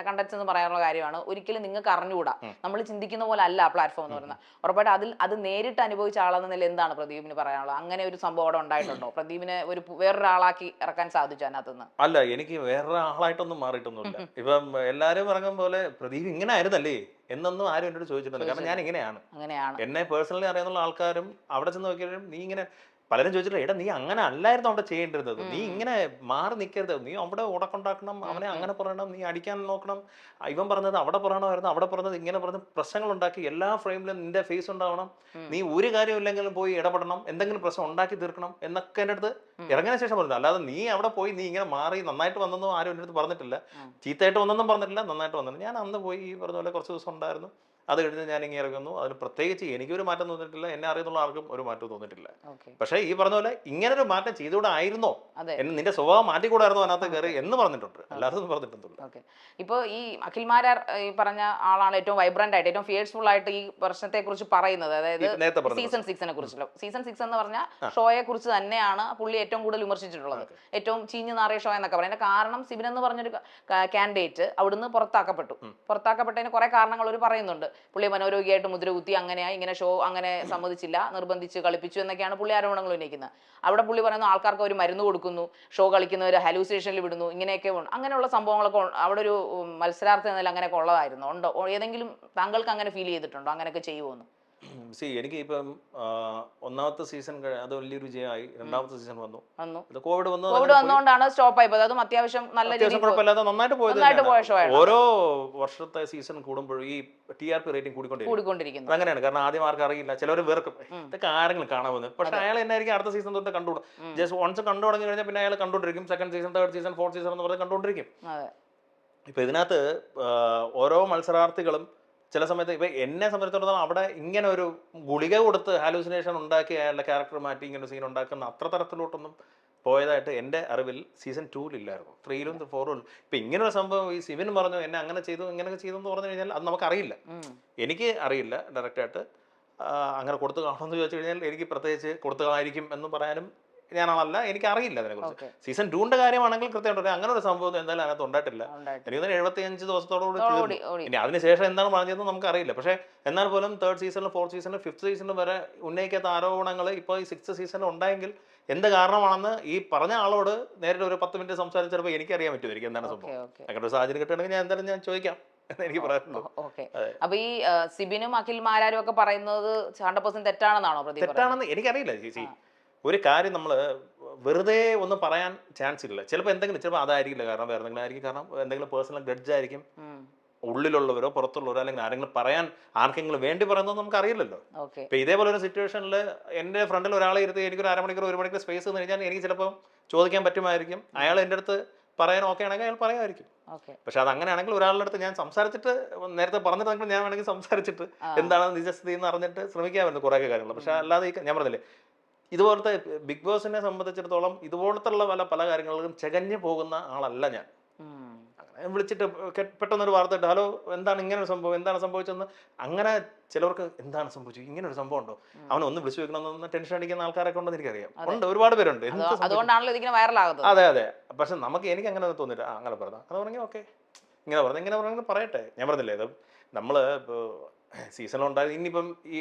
Speaker 2: കണ്ടന്റ്സ് എന്ന് പറയാനുള്ള കാര്യമാണ്. ഒരിക്കലും നിങ്ങൾക്ക് അറിഞ്ഞുകൂടാ, നമ്മൾ ചിന്തിക്കുന്ന പോലെ അല്ല പ്ലാറ്റ്ഫോം എന്ന് പറയുന്നത്. ഉറപ്പായിട്ടും അത് നേരിട്ട് അനുഭവിച്ച ആളെന്ന നില എന്താണ് പ്രദീപിന് പറയാനുള്ളത്? അങ്ങനെ ഒരു സംഭവം അവിടെ ഉണ്ടായിട്ടുണ്ടോ? പ്രദീപിനെ വേറൊരാളാക്കി ഇറക്കാൻ സാധിച്ചു അതിനകത്തുനിന്ന്?
Speaker 1: അല്ല, എനിക്ക് വേറൊരാളായിട്ടൊന്നും മാറിയിട്ടൊന്നുമില്ല. ഇപ്പം എല്ലാരും പറഞ്ഞ പോലെ പ്രദീപ് ഇങ്ങനെ ആയിരുന്നല്ലേ, എന്നൊന്നും ആരും എന്നോട് ചോദിച്ചിട്ടുണ്ട്. കാരണം ഞാൻ ഇങ്ങനെയാണ്.
Speaker 2: അങ്ങനെയാണ്.
Speaker 1: എന്നെ പേഴ്സണലി അറിയാവുന്ന ആൾക്കാരും അവിടെ ചെന്ന് നോക്കിയാലും നീ ഇങ്ങനെ പലരും ചോദിച്ചിട്ട് എടാ നീ അങ്ങനെ അല്ലായിരുന്നു അവിടെ ചെയ്യേണ്ടിരുന്നത്, നീ ഇങ്ങനെ മാറി നിൽക്കരുത്, നീ അവിടെ ഉടക്കുണ്ടാക്കണം, അവനെ അങ്ങനെ പറയണം, നീ അടിക്കാൻ നോക്കണം, ഇവൻ പറഞ്ഞത് അവിടെ പറയണമായിരുന്നു, അവിടെ പറഞ്ഞത് ഇങ്ങനെ പറഞ്ഞ് പ്രശ്നങ്ങൾ ഉണ്ടാക്കി എല്ലാ ഫ്രെയിമിലും നിന്റെ ഫേസ് ഉണ്ടാവണം, നീ ഒരു കാര്യമില്ലെങ്കിലും പോയി ഇടപെടണം, എന്തെങ്കിലും പ്രശ്നം ഉണ്ടാക്കി തീർക്കണം എന്നൊക്കെ എൻ്റെ അടുത്ത് ഇറങ്ങിയ ശേഷം പറഞ്ഞു. അല്ലാതെ നീ അവിടെ പോയി നീ ഇങ്ങനെ മാറി നന്നായിട്ട് വന്നെന്നോ ആരും എൻ്റെ അടുത്ത് പറഞ്ഞിട്ടില്ല, ചീത്തയായിട്ട് വന്നെന്നും പറഞ്ഞിട്ടില്ല, നന്നായിട്ട് വന്നില്ല. ഞാൻ അന്ന് പോയി ഈ പറഞ്ഞ പോലെ കുറച്ച് ദിവസം ഉണ്ടായിരുന്നു. അത് കഴിഞ്ഞ് ഞാൻ ഇങ്ങനെ ഇറങ്ങുന്നു. അതിന് പ്രത്യേകിച്ച് എനിക്കൊരു മാറ്റം തോന്നിയിട്ടില്ല, എന്നെ അറിയുന്നുള്ള ആർക്കും ഒരു മാറ്റവും തോന്നിയിട്ടില്ല. പക്ഷേ ഈ പറഞ്ഞ പോലെ ഇങ്ങനൊരു മാറ്റം ചെയ്തുകൂടെ ആയിരുന്നോ, നിന്റെ സ്വഭാവം മാറ്റിക്കൂടായിരുന്നോ അതിനകത്ത് കയറി എന്ന് പറഞ്ഞിട്ടുണ്ട്, അല്ലാതെ പറഞ്ഞിട്ടൊന്നുമില്ല.
Speaker 2: ഓക്കെ. ഇപ്പോൾ ഈ അഖിൽ മാരാർ ഈ പറഞ്ഞ ആളാണ് ഏറ്റവും വൈബ്രന്റ് ആയിട്ട് ഏറ്റവും ഫിയേഴ്സ്ഫുൾ ആയിട്ട് ഈ പ്രശ്നത്തെ കുറിച്ച് പറയുന്നത്. അതായത് സീസൺ 6 കുറിച്ചുള്ള സീസൺ 6 എന്ന് പറഞ്ഞ ഷോയെ കുറിച്ച് തന്നെയാണ് പുള്ളി ഏറ്റവും കൂടുതൽ വിമർശിച്ചിട്ടുള്ളത്. ഏറ്റവും ചീഞ്ഞു നാറിയ ഷോ എന്നൊക്കെ പറയുന്നത്. കാരണം സിബിൻ എന്ന് പറഞ്ഞൊരു കാൻഡിഡേറ്റ് അവിടുന്ന് പുറത്താക്കപ്പെട്ടതിന് കുറെ കാരണങ്ങൾ അവർ പറയുന്നുണ്ട്. പുള്ളി മനോരോഗിയായിട്ട് മുദ്രകുത്തി, അങ്ങനെയായി, ഇങ്ങനെ ഷോ അങ്ങനെ സമ്മതിച്ചില്ല, നിർബന്ധിച്ച് കളിപ്പിച്ചു എന്നൊക്കെയാണ് പുള്ളി ആരോപണങ്ങൾ ഉന്നയിക്കുന്നത്. അവിടെ പുള്ളി പറയുന്ന ആൾക്കാർക്ക് ഒരു മരുന്ന് കൊടുക്കുന്നു, ഷോ കളിക്കുന്നവർ ഹലൂസിനേഷനിൽ വിടുന്നു, ഇങ്ങനെയൊക്കെ അങ്ങനെയുള്ള സംഭവങ്ങളൊക്കെ അവിടെ ഒരു മത്സരാർത്ഥി എന്നതിൽ അങ്ങനെയൊക്കെ ഉള്ളതായിരുന്നു. ഉണ്ടോ ഏതെങ്കിലും താങ്കൾക്ക് അങ്ങനെ ഫീൽ ചെയ്തിട്ടുണ്ടോ, അങ്ങനെയൊക്കെ ചെയ്യുമോന്ന്?
Speaker 1: എനിക്ക് ഇപ്പം ഒന്നാമത്തെ സീസൺ അത് വലിയൊരു വിജയമായി. രണ്ടാമത്തെ സീസൺ വന്നു, കോവിഡ്
Speaker 2: വന്നുകൊണ്ടാണ് സ്റ്റോപ്പ് ആയിപ്പോയത്. അതും അത്യാവശ്യം നല്ല രീതിയിൽ
Speaker 1: കുഴപ്പമില്ലാതെ നന്നായിട്ട് പോയത്. ഓരോ വർഷത്തെ സീസൺ കൂടുമ്പോഴും ഈ TRP റേറ്റിംഗ് കൂടിക്കൊണ്ടിരിക്കുന്നു. അങ്ങനെയാണ്. കാരണം ആദ്യം ആർക്കും അറിയില്ല, ചിലവർ വെറുക്കും, ഇതൊക്കെ ആരെങ്കിലും കാണാൻ പോകുന്നത്. പക്ഷെ അയാൾ എന്നായിരിക്കും അടുത്ത സീസൺ തൊട്ട് കണ്ടുകൂടും. ജസ്റ്റ് വൺസ് കണ്ടു തുടങ്ങി കഴിഞ്ഞാൽ പിന്നെ അയാൾ കണ്ടുകൊണ്ടിരിക്കും. Second season, third season, fourth season എന്ന് പറഞ്ഞ് കണ്ടുകൊണ്ടിരിക്കും. ഇപ്പൊ ഇതിനകത്ത് ഓരോ മത്സരാർത്ഥികളും ചില സമയത്ത് ഇപ്പം എന്നെ സംബന്ധിച്ചിടത്തോളം അവിടെ ഇങ്ങനെ ഒരു ഗുളിക കൊടുത്ത് ഹാലൂസിനേഷൻ ഉണ്ടാക്കി അയാളുടെ ക്യാരക്ടർ മാറ്റി ഇങ്ങനെ സീൻ ഉണ്ടാക്കുന്ന അത്ര തരത്തിലോട്ടൊന്നും പോയതായിട്ട് എൻ്റെ അറിവിൽ സീസൺ 2 ഇല്ലായിരുന്നു. 3ലും 4ലും ഇപ്പം ഇങ്ങനൊരു സംഭവം ഈ സിബിൻ പറഞ്ഞു എന്നെ അങ്ങനെ ചെയ്തു ഇങ്ങനെയൊക്കെ ചെയ്തു എന്ന് പറഞ്ഞു കഴിഞ്ഞാൽ അത് നമുക്കറിയില്ല. എനിക്ക് അറിയില്ല ഡയറക്റ്റായിട്ട് അങ്ങനെ കൊടുത്തു കാണുമെന്ന് ചോദിച്ചു കഴിഞ്ഞാൽ എനിക്ക് പ്രത്യേകിച്ച് കൊടുത്തതായിരിക്കും എന്ന് പറയാനും ഞാനാണല്ല, എനിക്ക് അറിയില്ല അതിനെക്കുറിച്ച്. സീസൺ 2ന്റെ കാര്യമാണെങ്കിൽ കൃത്യമായിട്ട് അങ്ങനെ ഒരു സംഭവം എന്തായാലും അതിനകത്ത് ഉണ്ടായിട്ടില്ല. എനിക്ക് 75 ദിവസത്തോടുകൂടി ഇനി അതിനുശേഷം എന്താണ് പറഞ്ഞതെന്ന് നമുക്കറിയില്ല. പക്ഷേ എന്നാൽ പോലും തേർഡ് സീസണിലും ഫോർത്ത് സീസണിലും ഫിഫ്ത്ത് സീസണിലും വരെ ഉന്നയിക്കാത്ത ആരോപണങ്ങൾ ഇപ്പോൾ ഈ 6th സീസണിൽ ഉണ്ടായെങ്കിൽ എന്ത് കാരണമാണെന്ന് ഈ പറഞ്ഞ ആളോട് നേരിട്ട് ഒരു 10 മിനിറ്റ് സംസാരിച്ചപ്പോൾ എനിക്കറിയാൻ പറ്റുമായിരിക്കും എന്താണ് സംഭവം. അങ്ങനെ ഒരു സാഹചര്യം കിട്ടുകയാണെങ്കിൽ ഞാൻ എന്തായാലും ഞാൻ ചോദിക്കാം എന്ന് എനിക്ക് പറയാനുള്ളൂ.
Speaker 2: അപ്പൊ ഈ സിബിനും അഖിൽ മാരാരും ഒക്കെ പറയുന്നത് 100% തെറ്റാണെന്നാണോ?
Speaker 1: തെറ്റാണെന്ന് എനിക്കറിയില്ല ചേച്ചി. ഒരു കാര്യം നമ്മൾ വെറുതെ ഒന്നും പറയാൻ ചാൻസ് ഇല്ല. ചിലപ്പോൾ ചിലപ്പോൾ അതായിരിക്കില്ല കാരണം, വേറെ എന്തെങ്കിലും ആയിരിക്കും. കാരണം എന്തെങ്കിലും പേഴ്സണൽ ഗ്രഡ്ജ് ആയിരിക്കും, ഉള്ളിലുള്ളവരോ പുറത്തുള്ളവരോ അല്ലെങ്കിൽ ആരെങ്കിലും പറയാൻ ആർക്കെങ്കിലും വേണ്ടി പറയുന്നത് നമുക്ക് അറിയില്ലല്ലോ. ഇപ്പൊ ഇതേപോലെ ഒരു സിറ്റുവേഷനിൽ എൻ്റെ ഫ്രണ്ടിൽ ഒരാളെ ഇരുത്തി എനിക്കൊരു 1 മണിക്കൂർ സ്പേസ് എന്ന് കഴിഞ്ഞാൽ എനിക്ക് ചിലപ്പോൾ ചോദിക്കാൻ പറ്റുമായിരിക്കും. അയാൾ എൻ്റെ അടുത്ത് പറയാൻ ഓക്കെ ആണെങ്കിൽ അയാൾ പറയാമായിരിക്കും. പക്ഷെ അത് അങ്ങനെയാണെങ്കിൽ ഒരാളുടെ അടുത്ത് ഞാൻ സംസാരിച്ചിട്ട് നേരത്തെ പറഞ്ഞിട്ടുണ്ടെങ്കിൽ ഞാൻ വേണമെങ്കിൽ സംസാരിച്ചിട്ട് എന്താണ് നിജസ്ഥിതി എന്ന് അറിഞ്ഞിട്ട് ശ്രമിക്കാമായിരുന്നു കുറേയൊക്കെ കാര്യങ്ങൾ. പക്ഷെ അല്ലാതെ ഞാൻ പറഞ്ഞില്ലേ, ഇതുപോലത്തെ ബിഗ് ബോസിനെ സംബന്ധിച്ചിടത്തോളം ഇതുപോലത്തെ പല കാര്യങ്ങളിലും ചകഞ്ഞു പോകുന്ന ആളല്ല ഞാൻ. അങ്ങനെ വിളിച്ചിട്ട് പെട്ടെന്നൊരു വാർത്ത ഇട്ട് ഹലോ എന്താണ് ഇങ്ങനെ ഒരു സംഭവം, എന്താണ് സംഭവിച്ചതെന്ന് അങ്ങനെ ചിലവർക്ക് എന്താണ് സംഭവിച്ചു, ഇങ്ങനെ ഒരു സംഭവം ഉണ്ടോ, അവനെ ഒന്ന് വിളിച്ചു വെക്കണമെന്ന് ടെൻഷൻ അടിക്കുന്ന ആൾക്കാരൊക്കെ ഉണ്ടെന്ന് എനിക്കറിയാം. ഉണ്ട്, ഒരുപാട് പേരുണ്ട്. അതെ അതെ. പക്ഷെ എനിക്ക് അങ്ങനെ തോന്നില്ല. അങ്ങനെ പറഞ്ഞാൽ അത് പറഞ്ഞെങ്കിൽ ഓക്കെ, ഇങ്ങനെ പറഞ്ഞെങ്കിൽ പറയട്ടെ. ഞാൻ പറഞ്ഞില്ലേ, ഇത് നമ്മൾ ഇപ്പോൾ സീസണിലുണ്ടായി ഇനിയിപ്പം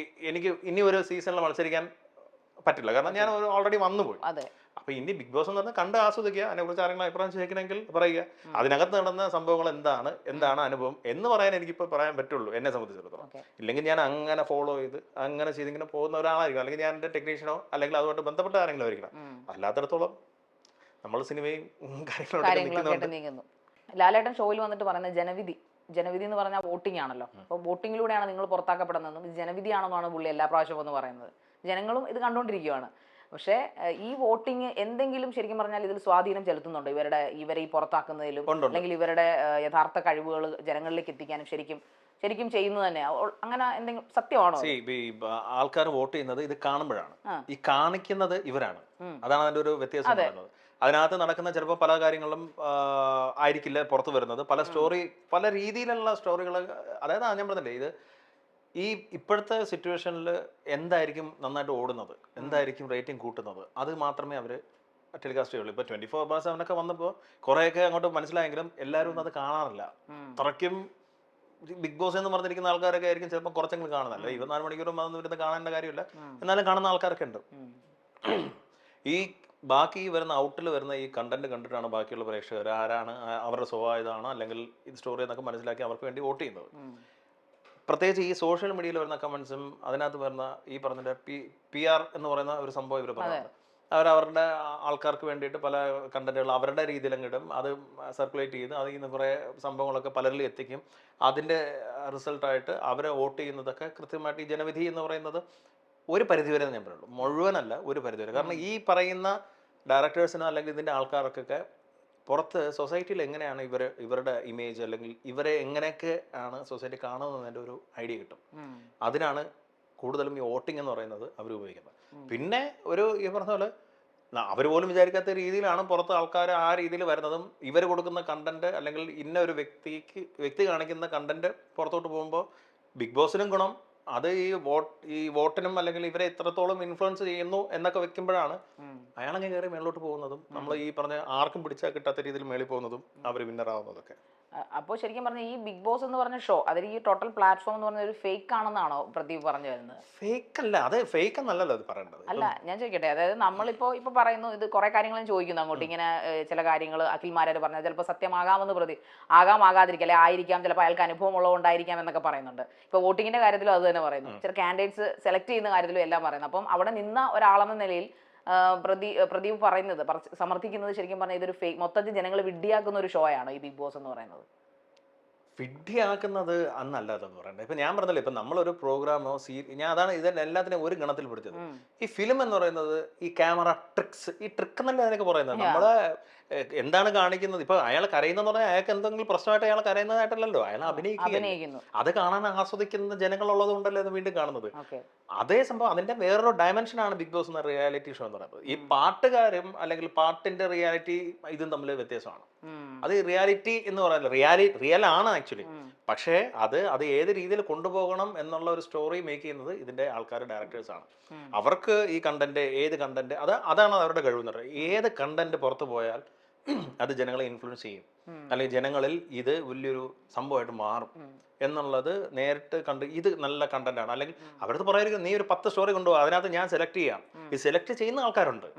Speaker 1: എനിക്ക് ഇനി ഒരു സീസണിൽ മത്സരിക്കാൻ പറ്റില്ല. കാരണം ഞാൻ ഓൾറെഡി വന്നുപോയി. അപ്പൊ ഇനി ബിഗ് ബോസ് എന്ന് പറഞ്ഞാൽ കണ്ട് ആസ്വദിക്കുക, അതിനെക്കുറിച്ച് ആരെങ്കിലും അഭിപ്രായം ചോദിക്കണമെങ്കിൽ പറയുക. അതിനകത്ത് നടന്ന സംഭവങ്ങൾ എന്താണ് അനുഭവം എന്ന് പറയാൻ എനിക്കിപ്പോൾ പറയാൻ പറ്റുള്ളൂ എന്നെ സംബന്ധിച്ചിടത്തോളം. ഇല്ലെങ്കിൽ ഞാൻ അങ്ങനെ ഫോളോ ചെയ്ത് അങ്ങനെ ചെയ്തിങ്ങനെ പോകുന്ന ഒരാളായിരിക്കും, അല്ലെങ്കിൽ ഞാൻ എൻ്റെ ടെക്നീഷ്യനോ അല്ലെങ്കിൽ അതുമായിട്ട് ബന്ധപ്പെട്ട ആരെങ്കിലും ആയിരിക്കണം. അല്ലാത്തടത്തോളം നമ്മൾ സിനിമയും കാര്യങ്ങളൊക്കെ
Speaker 2: നീങ്ങുന്നു. ലാലേട്ടൻ ഷോയിൽ വന്നിട്ട് പറയുന്നത് ജനവിധി എന്ന് പറഞ്ഞാൽ വോട്ടിംഗ് ആണല്ലോ. അപ്പോൾ വോട്ടിങ്ങിലൂടെയാണ് നിങ്ങൾ പുറത്താക്കപ്പെടുന്നതെന്നും ഇത് ജനവിധിയാണെന്നാണ് പുള്ളി എല്ലാ പ്രാവശ്യവും എന്ന് പറയുന്നത്. ജനങ്ങളും ഇത് കണ്ടുകൊണ്ടിരിക്കുകയാണ്. പക്ഷേ ഈ വോട്ടിംഗ് എന്തെങ്കിലും ശരിക്കും പറഞ്ഞാൽ ഇതിൽ സ്വാധീനം ചെലുത്തുന്നുണ്ടോ ഇവരെ ഈ പുറത്താക്കുന്നതിലും, അല്ലെങ്കിൽ ഇവരുടെ യഥാർത്ഥ കഴിവുകൾ ജനങ്ങളിലേക്ക് എത്തിക്കാനും ശരിക്കും ചെയ്യുന്നത് തന്നെ അങ്ങനെ എന്തെങ്കിലും സത്യമാണോ?
Speaker 1: ആൾക്കാർ വോട്ട് ചെയ്യുന്നത് ഇത് കാണുമ്പോഴാണ്, ഈ കാണിക്കുന്നത് ഇവരാണ്. അതാണ് അതിന്റെ ഒരു വ്യത്യാസം പറയുന്നത്. അതിനകത്ത് നടക്കുന്ന ചിലപ്പോൾ പല കാര്യങ്ങളും ആയിരിക്കില്ല പുറത്തു വരുന്നത്. പല രീതിയിലുള്ള സ്റ്റോറികൾ. അതായത് ഞാൻ പറഞ്ഞില്ലേ, ഇത് ഈ ഇപ്പോഴത്തെ സിറ്റുവേഷനിൽ എന്തായിരിക്കും നന്നായിട്ട് ഓടുന്നത്, എന്തായിരിക്കും റേറ്റിംഗ് കൂട്ടുന്നത്, അത് മാത്രമേ അവർ ടെലികാസ്റ്റ് ചെയ്യുള്ളൂ. ഇപ്പോൾ 24/7 വന്നപ്പോൾ കുറേയൊക്കെ അങ്ങോട്ട് മനസ്സിലായെങ്കിലും എല്ലാവരും ഒന്നും അത് കാണാറില്ല. അത്രയ്ക്കും ബിഗ് ബോസ് എന്ന് പറഞ്ഞിരിക്കുന്ന ആൾക്കാരൊക്കെ ആയിരിക്കും ചിലപ്പോൾ കുറച്ചെങ്കിലും കാണുന്നതല്ല. 24 മണിക്കൂറും അതൊന്നും ഇരുന്ന് കാണേണ്ട കാര്യമില്ല, എന്നാലും കാണുന്ന ആൾക്കാരൊക്കെ ഉണ്ട്. ഈ ബാക്കി വരുന്ന ഔട്ടിൽ വരുന്ന ഈ കണ്ടന്റ് കണ്ടിട്ടാണ് ബാക്കിയുള്ള പ്രേക്ഷകർ ആരാണ്, അവരുടെ സ്വഭാവം ഇതാണ് അല്ലെങ്കിൽ ഇത് സ്റ്റോറി എന്നൊക്കെ മനസ്സിലാക്കി അവർക്ക് വേണ്ടി വോട്ട് ചെയ്യുന്നത്. പ്രത്യേകിച്ച് ഈ സോഷ്യൽ മീഡിയയിൽ വരുന്ന കമന്റ്സും അതിനകത്ത് വരുന്ന ഈ പറഞ്ഞ PR എന്ന് പറയുന്ന ഒരു സംഭവം ഇവർ പറയുന്നത്, അവരവരുടെ ആൾക്കാർക്ക് വേണ്ടിയിട്ട് പല കണ്ടന്റുകൾ അവരുടെ രീതിയിലങ്ങിടും, അത് സർക്കുലേറ്റ് ചെയ്ത് അതിൽ നിന്ന് കുറേ സംഭവങ്ങളൊക്കെ പലരിലും എത്തിക്കും. അതിൻ്റെ റിസൾട്ടായിട്ട് അവരെ വോട്ട് ചെയ്യുന്നതൊക്കെ കൃത്യമായിട്ട് ഈ ജനവിധി എന്ന് പറയുന്നത് ഒരു പരിധിവരെ ഞാൻ പറയുള്ളൂ, മുഴുവനല്ല, ഒരു പരിധിവരെ. കാരണം ഈ പറയുന്ന ഡയറക്ടേഴ്സിനോ അല്ലെങ്കിൽ ഇതിൻ്റെ ആൾക്കാർക്കൊക്കെ പുറത്ത് സൊസൈറ്റിയിൽ എങ്ങനെയാണ് ഇവരുടെ ഇമേജ് അല്ലെങ്കിൽ ഇവരെ എങ്ങനെയൊക്കെ ആണ് സൊസൈറ്റി കാണുന്നതിൻ്റെ ഒരു ഐഡിയ കിട്ടും. അതിനാണ് കൂടുതലും ഈ വോട്ടിംഗ് എന്ന് പറയുന്നത് അവർ ഉപയോഗിക്കുന്നത്. പിന്നെ ഈ പറഞ്ഞ പോലെ അവർ പോലും വിചാരിക്കാത്ത രീതിയിലാണ് പുറത്ത് ആൾക്കാർ ആ രീതിയിൽ വരുന്നതും. ഇവർ കൊടുക്കുന്ന കണ്ടന്റ് അല്ലെങ്കിൽ ഇന്ന ഒരു വ്യക്തി കാണിക്കുന്ന കണ്ടന്റ് പുറത്തോട്ട് പോകുമ്പോൾ ബിഗ് ബോസിനും ഗുണം, അത് ഈ വോട്ടിനും അല്ലെങ്കിൽ ഇവരെ എത്രത്തോളം ഇൻഫ്ലുവൻസ് ചെയ്യുന്നു എന്നൊക്കെ വെക്കുമ്പോഴാണ് അയാളങ്ങ് കയറി മേളിലോട്ട് പോകുന്നതും നമ്മൾ ഈ പറഞ്ഞ ആർക്കും പിടിച്ചാൽ കിട്ടാത്ത രീതിയിൽ മേളിൽ പോകുന്നതും അവർ വിന്നറാവുന്നതൊക്കെ.
Speaker 2: അപ്പോൾ ശരിക്കും പറഞ്ഞാൽ ഈ ബിഗ് ബോസ് എന്ന് പറഞ്ഞ ഷോ, അതിൽ ഈ ടോട്ടൽ പ്ലാറ്റ്ഫോം എന്ന് പറഞ്ഞ ഒരു ഫേക്ക് ആണെന്നാണോ പ്രദീപ് പറഞ്ഞു വരുന്നത്?
Speaker 1: ഫേക്ക് അല്ല, അത് ഫേക്ക് എന്നല്ലല്ലോ അത് പറയേണ്ടത്.
Speaker 2: അല്ല, ഞാൻ ചോദിക്കട്ടെ, അതായത് നമ്മളിപ്പോ പറയുന്നു, ഇത് കുറെ കാര്യങ്ങളും ചോദിക്കുന്നു അങ്ങോട്ട്, ഇങ്ങനെ ചില കാര്യങ്ങൾ അഖിൽമാരാര് പറഞ്ഞാൽ ചിലപ്പോൾ സത്യമാകാമെന്ന് ആകാതിരിക്കാം, അല്ലെ ആയിരിക്കാം, ചിലപ്പോൾ അയാൾക്ക് അനുഭവം ഉള്ളതുകൊണ്ടായിരിക്കാം എന്നൊക്കെ പറയുന്നുണ്ട്. ഇപ്പൊ വോട്ടിങ്ങിന്റെ കാര്യത്തിലും അത് തന്നെ പറയുന്നു, ചില കാൻഡിഡേറ്റ്സ് സെലക്ട് ചെയ്യുന്ന കാര്യത്തിലും എല്ലാം പറയുന്നു. അപ്പം അവിടെ നിന്ന ഒരാളെന്ന നിലയിൽ പ്രദീപ് പറയുന്നത് സമർത്ഥിക്കുന്നത് ശരിക്കും പറഞ്ഞാൽ ഇതൊരു ഫേക്ക്, മൊത്തത്തിൽ ജനങ്ങൾ വിഡ്ഢിയാക്കുന്ന ഒരു ഷോ ആണ് ഈ ബിഗ് ബോസ് എന്ന് പറയുന്നത്.
Speaker 1: വിഡ്ഢിയാക്കുന്നത് അന്നല്ലാതെന്ന് പറയണ്ടേ. ഇപ്പൊ ഞാൻ പറഞ്ഞല്ലോ, ഇപ്പൊ നമ്മളൊരു പ്രോഗ്രാമോ ഞാൻ അതാണ് എല്ലാത്തിനും ഒരു ഗണത്തിൽ പിടിച്ചത്. ഈ ഫിലിം എന്ന് പറയുന്നത് ഈ ക്യാമറ ട്രിക്സ്, ഈ ട്രിക്ക് എന്നല്ല അതിനൊക്കെ പറയുന്നത്. നമ്മളെ എന്താണ് കാണിക്കുന്നത്, ഇപ്പൊ അയാൾ കരയുന്നെന്ന് പറഞ്ഞാൽ അയാൾക്ക് എന്തെങ്കിലും പ്രശ്നമായിട്ട് അയാൾ കരയുന്നതായിട്ടല്ലോ, അയാൾ അഭിനയിക്കുന്നു. അത് കാണാൻ ആസ്വദിക്കുന്ന ജനങ്ങളുള്ളത് കൊണ്ടല്ലേ അത് വീണ്ടും കാണുന്നത്. അതേ സംഭവം അതിന്റെ വേറൊരു ഡയമെൻഷനാണ് ബിഗ് ബോസ് എന്ന റിയാലിറ്റി ഷോ എന്ന് പറയുന്നത്. ഈ പാട്ടുകാരും അല്ലെങ്കിൽ പാട്ടിന്റെ റിയാലിറ്റി ഇതും തമ്മിൽ വ്യത്യാസമാണ്. അത് റിയാലിറ്റി എന്ന് പറയുന്നത് റിയൽ ആണ് ആക്ച്വലി, പക്ഷേ അത് ഏത് രീതിയിൽ കൊണ്ടുപോകണം എന്നുള്ള ഒരു സ്റ്റോറി മേക്ക് ചെയ്യുന്നത് ഇതിന്റെ ആൾക്കാർ, ഡയറക്ടേഴ്സ് ആണ്. അവർക്ക് ഈ കണ്ടന്റ്, ഏത് കണ്ടന്റ്, അതാണ് അവരുടെ കഴിവ് എന്ന് പറയുന്നത്. ഏത് കണ്ടന്റ് പുറത്തു പോയാൽ അത് ജനങ്ങളെ ഇൻഫ്ലുവൻസ് ചെയ്യും, അല്ലെങ്കിൽ ജനങ്ങളിൽ ഇത് വലിയൊരു സംഭവമായിട്ട് മാറും എന്നുള്ളത് നേരിട്ട് കണ്ട് ഇത് നല്ല കണ്ടന്റ് ആണ്. അല്ലെങ്കിൽ അവരത് പറയായിരിക്കും, നീ ഒരു 10 സ്റ്റോറി കൊണ്ടുപോകും, അതിനകത്ത് ഞാൻ സെലക്ട് ചെയ്യാം. ഈ സെലക്ട് ചെയ്യുന്ന ആൾക്കാരുണ്ട്,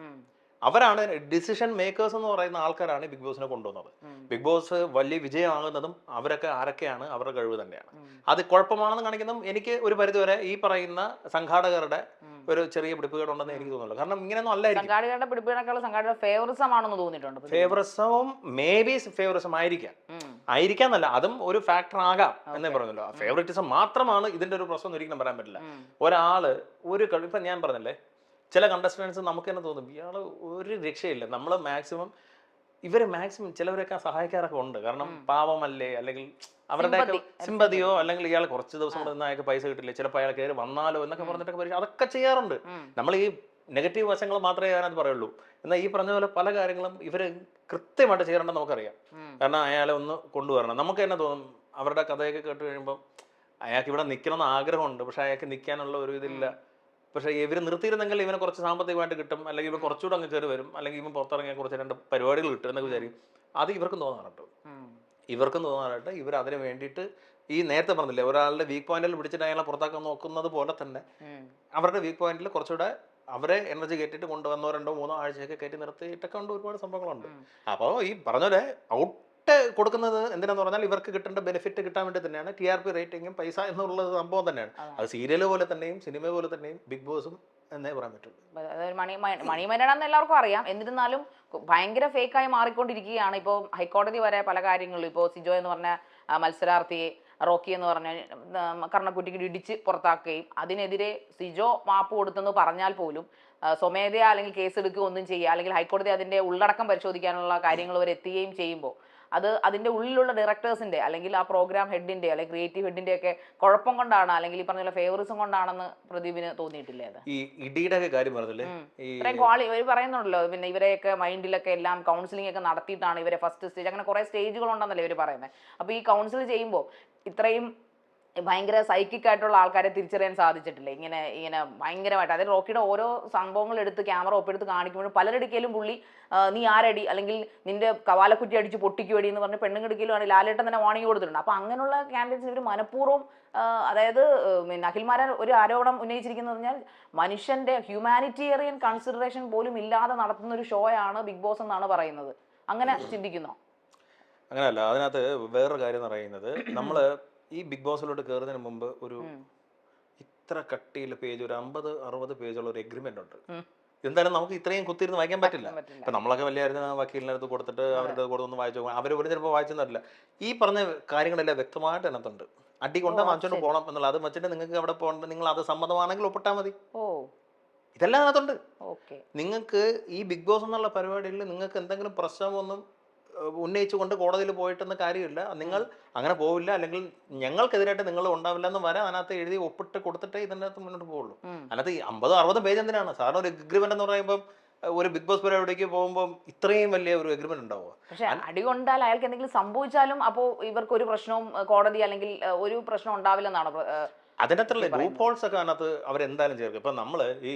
Speaker 1: അവരാണ് ഡിസിഷൻ മേക്കേഴ്സ് എന്ന് പറയുന്ന ആൾക്കാരാണ് ബിഗ് ബോസിനെ കൊണ്ടുവന്നത്. ബിഗ് ബോസ് വലിയ വിജയമാകുന്നതും അവരൊക്കെ ആരൊക്കെയാണ്, അവരുടെ കഴിവ് തന്നെയാണ്. അത് കുഴപ്പമാണെന്ന് കാണിക്കുന്നതും എനിക്ക് ഒരു പരിധിവരെ ഈ പറയുന്ന സംഘാടകരുടെ ഒരു ചെറിയ പിടിപ്പുകളുണ്ടെന്ന് എനിക്ക് തോന്നുന്നു. കാരണം ഇങ്ങനെയൊന്നും അല്ലായിരിക്കും.
Speaker 2: സംഘാടകരുടെ പിടിപ്പുകളെക്കാളും സംഘാടകരുടെ ഫേവറിസം ആണെന്ന് തോന്നിയിട്ടുണ്ട്.
Speaker 1: ഫേവറിസവും മേ ബി ഫേവറിസം ആയിരിക്കാന്നല്ല, അതും ഒരു ഫാക്ടർ ആകാം എന്നേ പറഞ്ഞല്ലോ. ഫേവറിറ്റിസം മാത്രമാണ് ഇതിന്റെ ഒരു പ്രശ്നം ഒരിക്കലും പറയാൻ പറ്റില്ല. ഒരാള് ഇപ്പൊ ഞാൻ പറഞ്ഞല്ലേ, ചില കണ്ടസ്റ്റൻസ് നമുക്ക് തന്നെ തോന്നും ഇയാള് ഒരു രക്ഷയില്ല, നമ്മൾ മാക്സിമം ചിലവരൊക്കെ സഹായിക്കാറൊക്കെ ഉണ്ട്. കാരണം പാവമല്ലേ, അല്ലെങ്കിൽ അവരുടെ സിമ്പതിയോ, അല്ലെങ്കിൽ ഇയാൾ കുറച്ച് ദിവസം കൂടെ നിന്ന് അയാൾക്ക് പൈസ കിട്ടില്ല, ചിലപ്പോൾ അയാൾ കയറി വന്നാലോ എന്നൊക്കെ പറഞ്ഞിട്ടൊക്കെ അതൊക്കെ ചെയ്യാറുണ്ട്. നമ്മൾ ഈ നെഗറ്റീവ് വശങ്ങൾ മാത്രമേ ഞാനത് പറയുള്ളൂ. എന്നാൽ ഈ പറഞ്ഞ പോലെ പല കാര്യങ്ങളും ഇവർ കൃത്യമായിട്ട് ചെയ്യാറുണ്ടെന്ന് നമുക്കറിയാം. കാരണം അയാളെ ഒന്ന് കൊണ്ടുവരണം, നമുക്ക് തന്നെ തോന്നും. അവരുടെ കഥയൊക്കെ കേട്ട് കഴിയുമ്പോൾ അയാൾക്ക് ഇവിടെ നിൽക്കണമെന്ന് ആഗ്രഹമുണ്ട്, പക്ഷെ അയാൾക്ക് നിൽക്കാനുള്ള ഒരു ഇതില്ല. പക്ഷേ ഇവർ നിർത്തിയിരുന്നെങ്കിൽ ഇവനെ കുറച്ച് സാമ്പത്തികമായിട്ട് കിട്ടും, അല്ലെങ്കിൽ ഇവൻ കുറച്ചുകൂടെ അങ്ങ് കയറി വരും, അല്ലെങ്കിൽ ഇവൻ പുറത്തിറങ്ങിയ കുറച്ച് 2 പരിപാടികൾ കിട്ടും എന്നൊക്കെ വിചാരിക്കും. അത് ഇവർക്കും തോന്നാറുണ്ട്. ഇവർ അതിന് വേണ്ടിയിട്ട് ഈ നേരത്തെ പറഞ്ഞില്ലേ, ഒരാളുടെ വീക്ക് പോയിന്റിൽ പിടിച്ചിട്ട് അയാളെ പുറത്താക്കാൻ നോക്കുന്നത് പോലെ തന്നെ അവരുടെ വീക്ക് പോയിന്റിൽ കുറച്ചുകൂടെ അവരെ എനർജി കയറ്റിയിട്ട് കൊണ്ടുവന്നോ 2-3 ആഴ്ചയൊക്കെ കയറ്റി നിർത്തിയിട്ടൊക്കെ ഉണ്ട് ഒരുപാട് സംഭവങ്ങളുണ്ട്. അപ്പോൾ ഈ പറഞ്ഞ ഔട്ട് കൊടുക്കുന്നത് എന്തിനാന്ന് പറഞ്ഞാൽ ഇവർക്ക് കിട്ടേണ്ട ബെനിഫിറ്റ് കിട്ടാൻ വേണ്ടി തന്നെയാണ്. TRP റേറ്റിംഗും പൈസ എന്നുള്ളത് സംഭവം തന്നെയാണ്. അത് സീരിയൽ പോലെ തന്നെയും സിനിമ പോലെ തന്നെയും ബിഗ് ബോസും എന്നേ പറയാൻ പറ്റുള്ളൂ.
Speaker 2: മണിമേനടാന്ന് എല്ലാവർക്കും അറിയാം. എന്നിരുന്നാലും ഭയങ്കര ഫേക്കായി മാറിക്കൊണ്ടിരിക്കുകയാണ്. ഇപ്പോൾ ഹൈക്കോടതി വരെ പല കാര്യങ്ങളും, ഇപ്പോൾ സിജോ എന്ന് പറഞ്ഞ മത്സരാർത്ഥിയെ റോക്കി എന്ന് പറഞ്ഞ കർണക്കുറ്റിക്ക് ഇടിച്ച് പുറത്താക്കുകയും അതിനെതിരെ സിജോ മാപ്പ് കൊടുത്തെന്ന് പറഞ്ഞാൽ പോലും സ്വമേധയാ അല്ലെങ്കിൽ കേസ് എടുക്കുകയോ ഒന്നും ചെയ്യുക, അല്ലെങ്കിൽ ഹൈക്കോടതി അതിന്റെ ഉള്ളടക്കം പരിശോധിക്കാനുള്ള കാര്യങ്ങൾ വരെ എത്തുകയും ചെയ്യുമ്പോൾ അതിന്റെ ഉള്ളിലുള്ള ഡയറക്ടേഴ്സിന്റെ അല്ലെങ്കിൽ ആ പ്രോഗ്രാം ഹെഡിന്റെ അല്ലെങ്കിൽ ക്രിയേറ്റീവ് ഹെഡിന്റെ ഒക്കെ കുഴപ്പം കൊണ്ടാണ്, അല്ലെങ്കിൽ ഈ പറഞ്ഞ ഫേവറിസം കൊണ്ടാണെന്ന് പ്രദീപിന് തോന്നിയിട്ടില്ലേ? അത്
Speaker 1: ഈ ഇടിയുടെ കാര്യം പറഞ്ഞില്ലേ,
Speaker 2: ഇവർ പറയുന്നുണ്ടല്ലോ, പിന്നെ ഇവരെയൊക്കെ മൈൻഡിലൊക്കെ എല്ലാം കൗൺസിലിംഗ് ഒക്കെ നടത്തിയിട്ടാണ് ഇവരെ ഫസ്റ്റ് സ്റ്റേജ്, അങ്ങനെ കുറെ സ്റ്റേജുകൾ ഉണ്ടെന്നല്ലേ ഇവർ പറയുന്നത്. അപ്പൊ ഈ കൗൺസിൽ ചെയ്യുമ്പോൾ ഇത്രയും ഭയങ്കര സൈക്കിക് ആയിട്ടുള്ള ആൾക്കാരെ തിരിച്ചറിയാൻ സാധിച്ചിട്ടില്ല. ഇങ്ങനെ ഭയങ്കരമായിട്ട്, അതായത് റോക്കിയുടെ ഓരോ സംഭവങ്ങൾ എടുത്ത് ക്യാമറ ഒപ്പെടുത്ത് കാണിക്കുമ്പോഴും പലരിടക്കലും പുള്ളി നീ ആരടി, അല്ലെങ്കിൽ നിന്റെ കവാലക്കുറ്റി അടിച്ച് പൊട്ടിക്കുവടി എന്ന് പറഞ്ഞ് പെണ്ണുങ്ങടിക്കലും ആണ് ലാലേട്ടൻ തന്നെ വാണിംഗ് കൊടുത്തിട്ടുണ്ട്. അപ്പൊ അങ്ങനെയുള്ള കാൻഡിഡേറ്റ്സ് ഇവർ മനഃപൂർവ്വം, അതായത് അഖിൽമാരാൻ ഒരു ആരോപണം ഉന്നയിച്ചിരിക്കുന്നത് പറഞ്ഞാൽ മനുഷ്യന്റെ ഹ്യൂമാനിറ്റേറിയൻ കൺസിഡറേഷൻ പോലും ഇല്ലാതെ നടത്തുന്ന ഒരു ഷോ ആണ് ബിഗ് ബോസ് എന്നാണ് പറയുന്നത്. അങ്ങനെ ചിന്തിക്കുന്നോ?
Speaker 1: അങ്ങനെയല്ല, അതിനകത്ത് വേറൊരു കാര്യം എന്ന് പറയുന്നത്, നമ്മള് ഈ ബിഗ് ബോസിലോട്ട് കയറുന്നതിന് മുമ്പ് ഒരു ഇത്ര കട്ടിയുള്ള പേജ്, ഒരു 50-60 പേജുള്ള ഒരു എഗ്രിമെന്റ് ഉണ്ട്. എന്തായാലും നമുക്ക് ഇത്രയും കുത്തിയിരുന്ന് വായിക്കാൻ പറ്റില്ല. ഇപ്പൊ നമ്മളൊക്കെ വലിയ വക്കീലിന്റെ അടുത്ത് കൊടുത്തിട്ട് അവരുടെ കൂടെ ഒന്ന് വായിച്ചു നോക്കണം. അവർ പോലും ചിലപ്പോൾ വായിച്ചെന്നില്ല. ഈ പറഞ്ഞ കാര്യങ്ങളെല്ലാം വ്യക്തമായിട്ട് അതിനകത്തുണ്ട്. അടി കൊണ്ടാൽ വാങ്ങിച്ചോണ്ട് പോകണം എന്നുള്ള, അത് വെച്ചിട്ട് നിങ്ങൾക്ക് അവിടെ പോകണ്ട, നിങ്ങൾ അത് സമ്മതമാണെങ്കിൽ ഒപ്പിട്ടാൽ മതി. ഇതെല്ലാം അതിനകത്തുണ്ട്. നിങ്ങൾക്ക് ഈ ബിഗ് ബോസ് എന്നുള്ള പരിപാടിയിൽ നിങ്ങൾക്ക് എന്തെങ്കിലും പ്രശ്നമൊന്നും ഉന്നയിച്ചുകൊണ്ട് കോടതിയിൽ പോയിട്ടെന്ന കാര്യമില്ല. നിങ്ങൾ അങ്ങനെ പോവില്ല, അല്ലെങ്കിൽ ഞങ്ങൾക്കെതിരായിട്ട് നിങ്ങൾ ഉണ്ടാവില്ല എന്ന് വരെ അതിനകത്ത് എഴുതി ഒപ്പിട്ട് കൊടുത്തിട്ടേ ഇതിൻ്റെ അകത്ത് മുന്നോട്ട് പോകുള്ളൂ. അതിനകത്ത് 50-60 പേജ് എന്തിനാണ്? സാധാരണ ഒരു എഗ്രിമെന്റ് എന്ന് പറയുമ്പോൾ ഒരു ബിഗ് ബോസ് പരിപാടിക്ക് പോകുമ്പോൾ ഇത്രയും വലിയ ഒരു എഗ്രിമെന്റ് ഉണ്ടാവുക.
Speaker 2: പക്ഷെ അടി കൊണ്ടാൽ അയാൾക്ക് എന്തെങ്കിലും സംഭവിച്ചാലും അപ്പോൾ ഇവർക്ക് ഒരു പ്രശ്നവും കോടതി അല്ലെങ്കിൽ ഒരു പ്രശ്നം ഉണ്ടാവില്ലെന്നാണ്
Speaker 1: അതിനകത്തുള്ള ലൂപ്പ് ഹോൾസ് ഒക്കെ അതിനകത്ത് അവരെന്തായാലും ചേർക്കും. ഇപ്പൊ നമ്മള് ഈ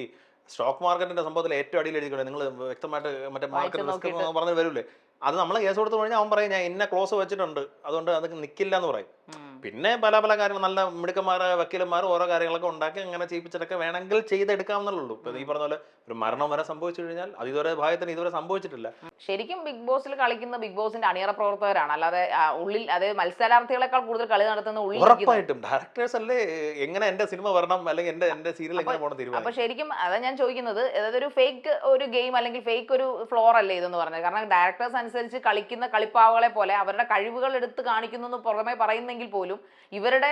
Speaker 1: സ്റ്റോക്ക് മാർക്കറ്റിന്റെ സംഭവത്തിൽ ഏറ്റവും അടിയിൽ എഴുതിക്കൊണ്ട് നിങ്ങൾ വ്യക്തമായിട്ട് മറ്റേ മാർക്കറ്റ് റിസ്ക് പറഞ്ഞു വരൂലേ, അത് നമ്മൾ കേസ് കൊടുത്തു കഴിഞ്ഞാൽ അവൻ പറയും ഞാൻ ഇന്ന ക്ലോസ് വെച്ചിട്ടുണ്ട്, അതുകൊണ്ട് അത് നിൽക്കില്ല എന്ന് പറയും. പിന്നെ പല പല കാര്യങ്ങൾ നല്ല മിടുക്കന്മാരെ വക്കീലന്മാർ ഓരോ കാര്യങ്ങളൊക്കെ ഉണ്ടാക്കി അങ്ങനെ ചെയ്യിപ്പിച്ചിട്ടൊക്കെ വേണമെങ്കിൽ ചെയ്തെടുക്കാവുന്നുള്ളൂ. ഇപ്പൊ ഈ പറഞ്ഞ പോലെ ഒരു മരണം വരെ സംഭവിച്ചു കഴിഞ്ഞാൽ അത് ഇതുവരെ ഭാഗത്തിന് ഇതുവരെ സംഭവിച്ചിട്ടില്ല.
Speaker 2: ശരിക്കും ബിഗ് ബോസിൽ കളിക്കുന്ന ബിഗ് ബോസിന്റെ അണിയറ പ്രവർത്തകരാണ്, അല്ലാതെ ഉള്ളിൽ അതായത് മത്സരാർത്ഥികളെക്കാൾ കൂടുതൽ കളി നടത്തുന്ന ഉള്ളിൽ
Speaker 1: ഉറപ്പായിട്ടും ഡയറക്ടേഴ്സ് അല്ലേ എങ്ങനെ എന്റെ സിനിമ വരണം അല്ലെങ്കിൽ എന്റെ സീരിയൽ എങ്ങനെ പോകണം തീരുമാനം.
Speaker 2: അപ്പൊ ശരിക്കും അതാ ഞാൻ ചോദിക്കുന്നത്, അതായത് ഒരു ഫേക്ക് ഒരു ഗെയിം അല്ലെങ്കിൽ ഫേക്ക് ഒരു ഫ്ലോർ അല്ലേ ഇതെന്ന് പറഞ്ഞത്. കാരണം ഡയറക്ടേഴ്സ് അനുസരിച്ച് കളിക്കുന്ന കളിപ്പാവകളെ പോലെ അവരുടെ കഴിവുകൾ എടുത്ത് കാണിക്കുന്നു പുറമെ പറയുന്നെങ്കിൽ പോലും ഇവരുടെ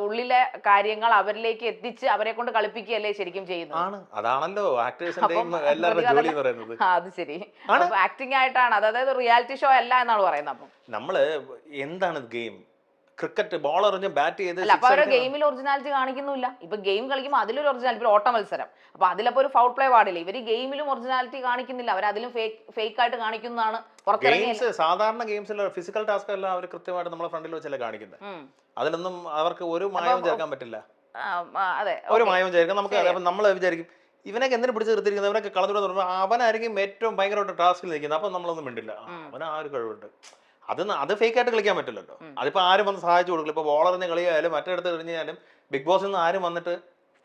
Speaker 2: ഉള്ളിലെ കാര്യങ്ങൾ അവരിലേക്ക് എത്തിച്ച് അവരെ കൊണ്ട് കളിപ്പിക്കുകയല്ലേ ശരിക്കും ചെയ്യുന്നത്.
Speaker 1: അതാണല്ലോ ആക്ടേഴ്സിന്റെയും എല്ലാവരുടെയും ജോലി എന്ന് പറയുന്നത്.
Speaker 2: അത് ശരി, ആക്ടിംഗ് ആയിട്ടാണ്, അതായത് റിയാലിറ്റി ഷോ അല്ല എന്നാണ് പറയുന്നത്. അപ്പം
Speaker 1: നമ്മള് എന്താണ് ഗെയിം? ക്രിക്കറ്റ് ബോൾ എറിഞ്ഞ് ബാറ്റ് ചെയ്ത്
Speaker 2: അപ്പൊ അവരുടെ ഗെയിമിൽ ഒറിജിനാലിറ്റി കാണിക്കുന്നില്ല. ഇപ്പൊ ഗെയിം കളിക്കുമ്പോൾ അതിലൊരു ഒറിജിനാലിറ്റി, ഓട്ട മത്സരം, അപ്പൊ അതിലപ്പോ ഒരു ഫൗൾ പ്ലേ പാടില്ല. ഇവര് ഗെയിമിലും ഒറിജിനാലിറ്റി കാണിക്കുന്നില്ല, അവർ അതിലും ഫേക്ക് ആയിട്ട് കാണിക്കുന്നതാണ്.
Speaker 1: സാധാരണ ഗെയിംസിൽ ഫിസിക്കൽ ടാസ്ക് എല്ലാം അവർ കൃത്യമായിട്ട് നമ്മളെ ഫ്രണ്ടിൽ വെച്ചല്ലേ കാണിക്കുന്നത്. അതിലൊന്നും അവർക്ക് ഒരു മായവും ചേർക്കാൻ പറ്റില്ല. ഒരു മായവും ചേർക്കാൻ നമുക്ക് നമ്മൾ വിചാരിക്കും ഇവനൊക്കെ എന്തിനു പിടിച്ച് നിർത്തിയിരിക്കുന്നത്, ഇവനൊക്കെ കളഞ്ഞൂടെ പറയുമ്പോൾ അവനായിരിക്കും ഏറ്റവും ഭയങ്കരമായിട്ട് ടാസ്കിൽ നിൽക്കുന്നത്. അപ്പൊ നമ്മളൊന്നും മിണ്ടില്ല, അവന് ആ ഒരു കഴിവുണ്ട്. അത് ഫേക്ക് ആയിട്ട് കളിക്കാൻ പറ്റില്ലല്ലോ. അതിപ്പോ ആരും വന്ന് സഹായിച്ചു കൊടുക്കില്ല. ഇപ്പൊ ബോളറിഞ്ഞ് കളിയായാലും മറ്റെടുത്ത് കഴിഞ്ഞാലും ബിഗ് ബോസിൽ നിന്ന് ആരും വന്നിട്ട്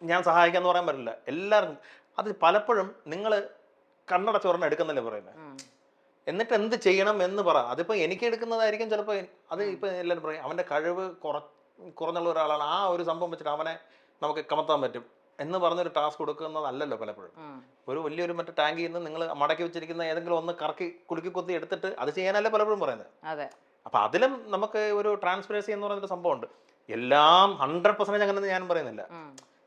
Speaker 1: ഞാൻ സഹായിക്കാന്ന് പറയാൻ പറ്റില്ല. എല്ലാവർക്കും അത് പലപ്പോഴും നിങ്ങൾ കണ്ണടച്ചോറിന് എടുക്കുന്നല്ലേ പറയുന്നത്. എന്നിട്ട് എന്ത് ചെയ്യണം എന്ന് പറ. അതിപ്പോ എനിക്ക് എടുക്കുന്നതായിരിക്കും ചിലപ്പോൾ. അത് ഇപ്പൊ എല്ലാവരും പറയും അവന്റെ കഴിവ് കുറഞ്ഞുള്ള ഒരാളാണ്, ആ ഒരു സംഭവം വെച്ചിട്ട് അവനെ നമുക്ക് കമത്താൻ പറ്റും എന്ന് പറഞ്ഞൊരു ടാസ്ക് കൊടുക്കുന്നതല്ലല്ലോ പലപ്പോഴും. ഒരു വലിയൊരു മറ്റേ ടാങ്കിൽ നിന്ന് നിങ്ങൾ മടക്കി വെച്ചിരിക്കുന്ന ഏതെങ്കിലും ഒന്ന് കറക്കി കുലുക്കി കൊത്തി എടുത്തിട്ട് അത് ചെയ്യാനല്ലേ പലപ്പോഴും പറയുന്നത്. അപ്പൊ അതിലും നമുക്ക് ഒരു ട്രാൻസ്പെറൻസി എന്ന് പറയുന്നൊരു സംഭവമുണ്ട്. എല്ലാം 100% അങ്ങനെ ഞാൻ പറയുന്നില്ല.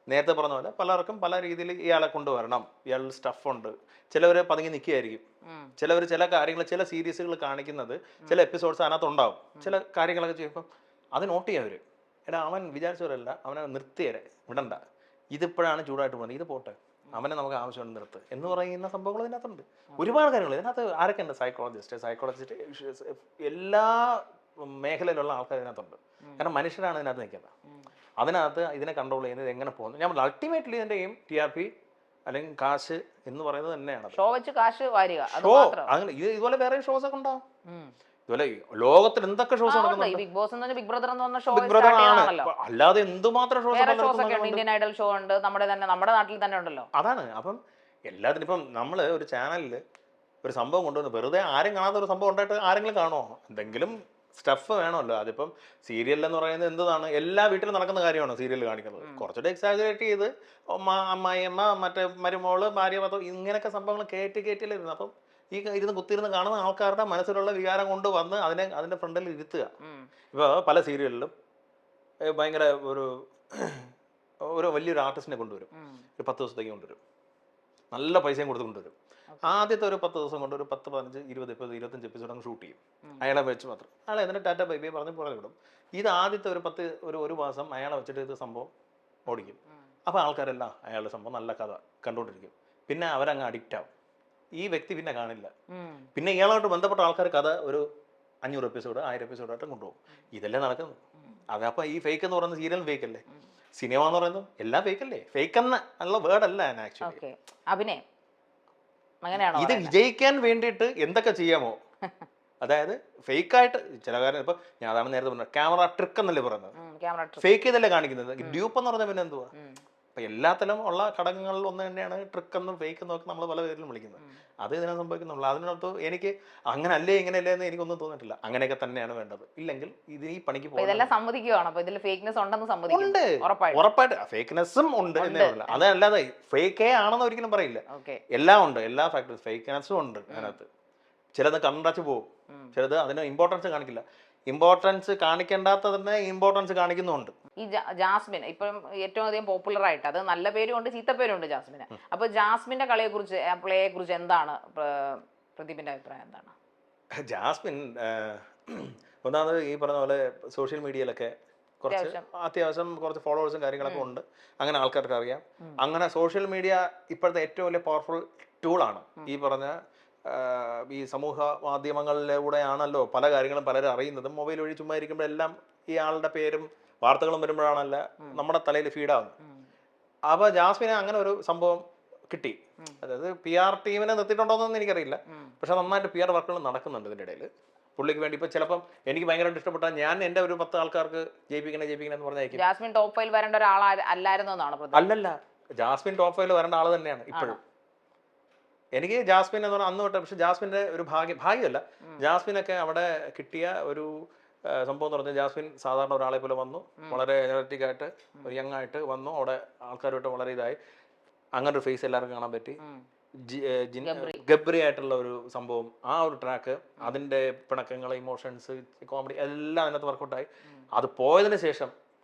Speaker 1: നേരത്തെ പറഞ്ഞ പോലെ പലർക്കും പല രീതിയിൽ ഇയാളെ കൊണ്ടുവരണം, ഇയാൾ സ്റ്റഫ് ഉണ്ട്. ചിലവർ പതുങ്ങി നിൽക്കുകയായിരിക്കും, ചിലവർ ചില കാര്യങ്ങൾ ചില സീരീസുകൾ കാണിക്കുന്നത് ചില എപ്പിസോഡ്സ് അതിനകത്ത് ഉണ്ടാവും. ചില കാര്യങ്ങളൊക്കെ ചെയ്യുമ്പോൾ അത് നോട്ട് ചെയ്യാം അവര്. എടാ അവൻ വിചാരിച്ചവരല്ല, അവനെ നിർത്തിയേരെ വിടണ്ട, ഇതിപ്പോഴാണ് ചൂടായിട്ട് പോകുന്നത്, ഇത് പോട്ടെ, അവനെ നമുക്ക് ആവശ്യമുണ്ട് നിർത്ത് എന്ന് പറയുന്ന സംഭവങ്ങൾ ഇതിനകത്തുണ്ട്. ഒരുപാട് കാര്യങ്ങൾ ഇതിനകത്ത്. ആരൊക്കെ ഉണ്ട്? സൈക്കോളജിസ്റ്റ് എല്ലാ മേഖലയിലുള്ള ആൾക്കാർ ഇതിനകത്തുണ്ട്. കാരണം മനുഷ്യരാണ് ഇതിനകത്ത് നിൽക്കുന്നത്. അതിനകത്ത് ഇതിനെ കൺട്രോൾ ചെയ്യുന്നത് എങ്ങനെ പോകുന്നു. ഞാൻ അൾട്ടിമേറ്റ്ലി ഇതിന്റെ എയിം TRP അല്ലെങ്കിൽ കാശ് എന്ന് പറയുന്നത് തന്നെയാണ്.
Speaker 2: ഷോ വെച്ച് കാശ് വാരുക.
Speaker 1: ഷോ അങ്ങനെ ഇതുപോലെ വേറെ ഷോസ് ഒക്കെ ഉണ്ടാവും. ഇതുപോലെ ലോകത്തിൽ എന്തൊക്കെ shows
Speaker 2: Bigg Boss Big Brother എന്ന് പറഞ്ഞ ഷോ
Speaker 1: അല്ലാതെ എന്തുമാത്രം ഷോസ്
Speaker 2: ഇന്ത്യൻ ഐഡൽ ഷോ ഉണ്ട്, നമ്മുടെ നാട്ടിൽ തന്നെ ഉണ്ടല്ലോ.
Speaker 1: അതാണ്. അപ്പം എല്ലാത്തിനും ഇപ്പം നമ്മള് ഒരു ചാനലിൽ ഒരു സംഭവം കൊണ്ടുവന്ന് വെറുതെ ആരും കാണാത്ത ഒരു സംഭവം ഉണ്ടായിട്ട് ആരെങ്കിലും കാണുമോ? എന്തെങ്കിലും സ്റ്റഫ് വേണമല്ലോ. അതിപ്പം സീരിയൽ എന്ന് പറയുന്നത് എന്താണ്, എല്ലാ വീട്ടിലും നടക്കുന്ന കാര്യമാണ് സീരിയൽ കാണിക്കുന്നത്. കുറച്ചുകൂടെ എക്സാജറേറ്റ് ചെയ്ത് അമ്മായിയമ്മ, മറ്റേ മരുമോള്, ഭാര്യ, ഭർത്താവ്, ഇങ്ങനെയൊക്കെ സംഭവങ്ങൾ കയറ്റില്ലായിരുന്നു. അപ്പം ഈ ഇരുന്ന് കുത്തിയിരുന്ന് കാണുന്ന ആൾക്കാരുടെ മനസ്സിലുള്ള വികാരം കൊണ്ട് വന്ന് അതിന്റെ ഫ്രണ്ടിൽ ഇരുത്തുക. ഇപ്പൊ പല സീരിയലിലും ഭയങ്കര ഒരു വലിയൊരു ആർട്ടിസ്റ്റിനെ കൊണ്ടുവരും, ഒരു 10 ദിവസത്തേക്ക് കൊണ്ടുവരും, നല്ല പൈസയും കൊടുത്ത് കൊണ്ടുവരും. ആദ്യത്തെ ഒരു 10 ദിവസം കൊണ്ട് ഒരു 10, 15, 20, 25 എപ്പിസോഡ് അങ്ങ് ഷൂട്ട് ചെയ്യും അയാളെ വെച്ച് മാത്രം. അയാളെ എന്നിട്ട് ടാറ്റ ബൈ ബൈ പറഞ്ഞ് പുറകെ വിടും. ഇത് ആദ്യത്തെ ഒരു മാസം അയാളെ വെച്ചിട്ട് ഇത് സംഭവം ഓടിക്കും. അപ്പോൾ ആൾക്കാരെല്ലാം അയാളുടെ സംഭവം നല്ല കഥ കണ്ടുകൊണ്ടിരിക്കും. പിന്നെ അവരങ്ങ് അഡിക്റ്റ് ആവും. ഈ വ്യക്തി പിന്നെ കാണില്ല. പിന്നെ ഇയാളായിട്ട് ബന്ധപ്പെട്ട ആൾക്കാർ കഥ ഒരു 500 എപ്പിസോഡ് 1000 എപ്പിസോഡായിട്ട് കൊണ്ടുപോകും. ഇതല്ലേ നടക്കുന്നത്. അതപ്പോൾ ഈ ഫേക്ക് എന്ന് പറയുന്നത് സീരിയൽ ഫേക്ക് അല്ലേ, സിനിമ എന്ന് പറയുന്നത് എല്ലാം ഫേക്ക് അല്ലേ. ഫേക്ക് എന്നുള്ള വേർഡ് അല്ല ആക്ച്വലി
Speaker 2: അഭിനയം.
Speaker 1: ഇത് വിജയിക്കാൻ വേണ്ടിയിട്ട് എന്തൊക്കെ ചെയ്യാമോ, അതായത് ഫേക്കായിട്ട് ചില കാര്യം. ഇപ്പൊ ഞാൻ അതാണ് നേരത്തെ പറഞ്ഞത്, ക്യാമറ ട്രിക്ക് എന്നല്ലേ പറയുന്നത്, ഫേക്ക് ചെയ്തല്ലേ കാണിക്കുന്നത്. ഡ്യൂപ്പ് എന്ന് പറഞ്ഞാൽ പിന്നെ എന്തുവാ? അപ്പോൾ എല്ലാത്തിലും ഉള്ള ഘടകങ്ങളിൽ ഒന്ന് തന്നെയാണ് ട്രിക്ക് എന്നും ഫേക്ക് എന്നും ഒക്കെ നമ്മൾ പല പേരിലും വിളിക്കുന്നത്. അത് ഇതിനെ സംഭവിക്കുന്നുള്ളൂ. അതിനകത്ത് എനിക്ക് അങ്ങനെ അല്ലേ ഇങ്ങനെ അല്ലേ എന്ന് എനിക്കൊന്നും തോന്നിയിട്ടില്ല. അങ്ങനെയൊക്കെ തന്നെയാണ് വേണ്ടത്. ഇല്ലെങ്കിൽ ഇത് ഈ പണിക്ക്
Speaker 2: അപ്പൊ ഇതെല്ലാം സമ്മതിക്കുകയാണ്. അപ്പൊ ഇതിൽ ഫേക്ക്നെസ് ഉണ്ടെന്ന് സമ്മതിക്കും.
Speaker 1: ഉണ്ട്, ഉറപ്പായിട്ട് ഫേക്ക്നെസ്സും ഉണ്ട് എന്നേ ഉള്ളൂ. അതല്ലാതെ ഫേക്കേ ആണെന്ന് ഒരിക്കലും പറയില്ല. എല്ലാം ഉണ്ട്, എല്ലാ ഫാക്ടേഴ്സ് ഫേക്ക്നെസ്സും ഉണ്ട് അതിനകത്ത്. ചിലത് കണ്ടച്ച് പോകും, ചിലത് അതിന് ഇമ്പോർട്ടൻസ് കാണിക്കില്ല. ഇമ്പോർട്ടൻസ് കാണിക്കേണ്ടാത്തതിന് ഇമ്പോർട്ടൻസ് കാണിക്കുന്നുണ്ട്.
Speaker 2: ഈ ജാസ്മിൻ ഇപ്പം ഏറ്റവും അധികം പോപ്പുലർ ആയിട്ട്, അത് നല്ല പേരും ഉണ്ട് ചീത്ത പേരും ഉണ്ട് ജാസ്മിന്. അപ്പൊ ജാസ്മിന്റെ കളിയെ കുറിച്ച്, പ്ലേയെ കുറിച്ച് എന്താണ് പ്രദീപിന്റെ അഭിപ്രായം? എന്താണ്
Speaker 1: ജാസ്മിൻ? ഒന്നാമത് ഈ പറഞ്ഞ പോലെ സോഷ്യൽ മീഡിയയിലൊക്കെ കുറച്ച് അത്യാവശ്യം കുറച്ച് ഫോളോവേഴ്സും കാര്യങ്ങളൊക്കെ ഉണ്ട്. അങ്ങനെ ആൾക്കാർക്ക് അറിയാം. അങ്ങനെ സോഷ്യൽ മീഡിയ ഇപ്പോഴത്തെ ഏറ്റവും വലിയ പവർഫുൾ ടൂളാണ്. ഈ പറഞ്ഞ ഈ സമൂഹ മാധ്യമങ്ങളിലൂടെയാണല്ലോ പല കാര്യങ്ങളും പലരും അറിയുന്നതും. മൊബൈൽ വഴി ചുമ്മാ ഇരിക്കുമ്പോൾ എല്ലാം ഈ ആളുടെ പേരും വാർത്തകളും വരുമ്പോഴാണല്ല നമ്മുടെ തലയിൽ ഫീഡാവുന്നത്. അപ്പോൾ ജാസ്മിന് അങ്ങനെ ഒരു സംഭവം കിട്ടി. അതായത് PR ടീമിനെ നിർത്തിയിട്ടുണ്ടോയെന്നൊന്നും എനിക്കറിയില്ല, പക്ഷെ നന്നായിട്ട് PR വർക്കുകൾ നടക്കുന്നുണ്ട് ഇതിൻ്റെ ഇടയിൽ പുള്ളിക്ക് വേണ്ടി. ഇപ്പൊ ചിലപ്പം എനിക്ക് ഭയങ്കരമായിട്ട് ഇഷ്ടപ്പെട്ട ഞാൻ എൻ്റെ ഒരു 10 ആൾക്കാർക്ക് ജയിപ്പിക്കണേ എന്ന് പറഞ്ഞായിരിക്കും.
Speaker 2: ജാസ്മിൻ ടോപ്പ് 5 വരേണ്ട ഒരാൾ അല്ലായിരുന്നു എന്നാണ്?
Speaker 1: അല്ലല്ല, ജാസ്മിൻ ടോപ്പ് 5 വരേണ്ട ആൾ തന്നെയാണ് ഇപ്പോഴും. എനിക്ക് ജാസ്മിൻ എന്ന് പറഞ്ഞാൽ അന്ന് തൊട്ട്, പക്ഷെ ജാസ്മിൻ്റെ ഒരു ഭാഗ്യമല്ല, ജാസ്മിനൊക്കെ അവിടെ കിട്ടിയ ഒരു സംഭവം എന്ന് പറഞ്ഞാൽ ജാസ്മിൻ സാധാരണ ഒരാളെ പോലെ വന്നു, വളരെ എനർജറ്റിക് ആയിട്ട് യങ് ആയിട്ട് വന്നു, അവിടെ ആൾക്കാരുമായിട്ട് വളരെ ഇതായി. അങ്ങനെ ഒരു ഫേസ് എല്ലാവർക്കും കാണാൻ പറ്റി. ഗബ്രി ആയിട്ടുള്ള ഒരു സംഭവം, ആ ഒരു ട്രാക്ക്, അതിൻ്റെ പിണക്കങ്ങൾ, ഇമോഷൻസ്, കോമഡി എല്ലാം അതിനകത്ത് വർക്കൗട്ടായി. അത് പോയതിനു ശേഷം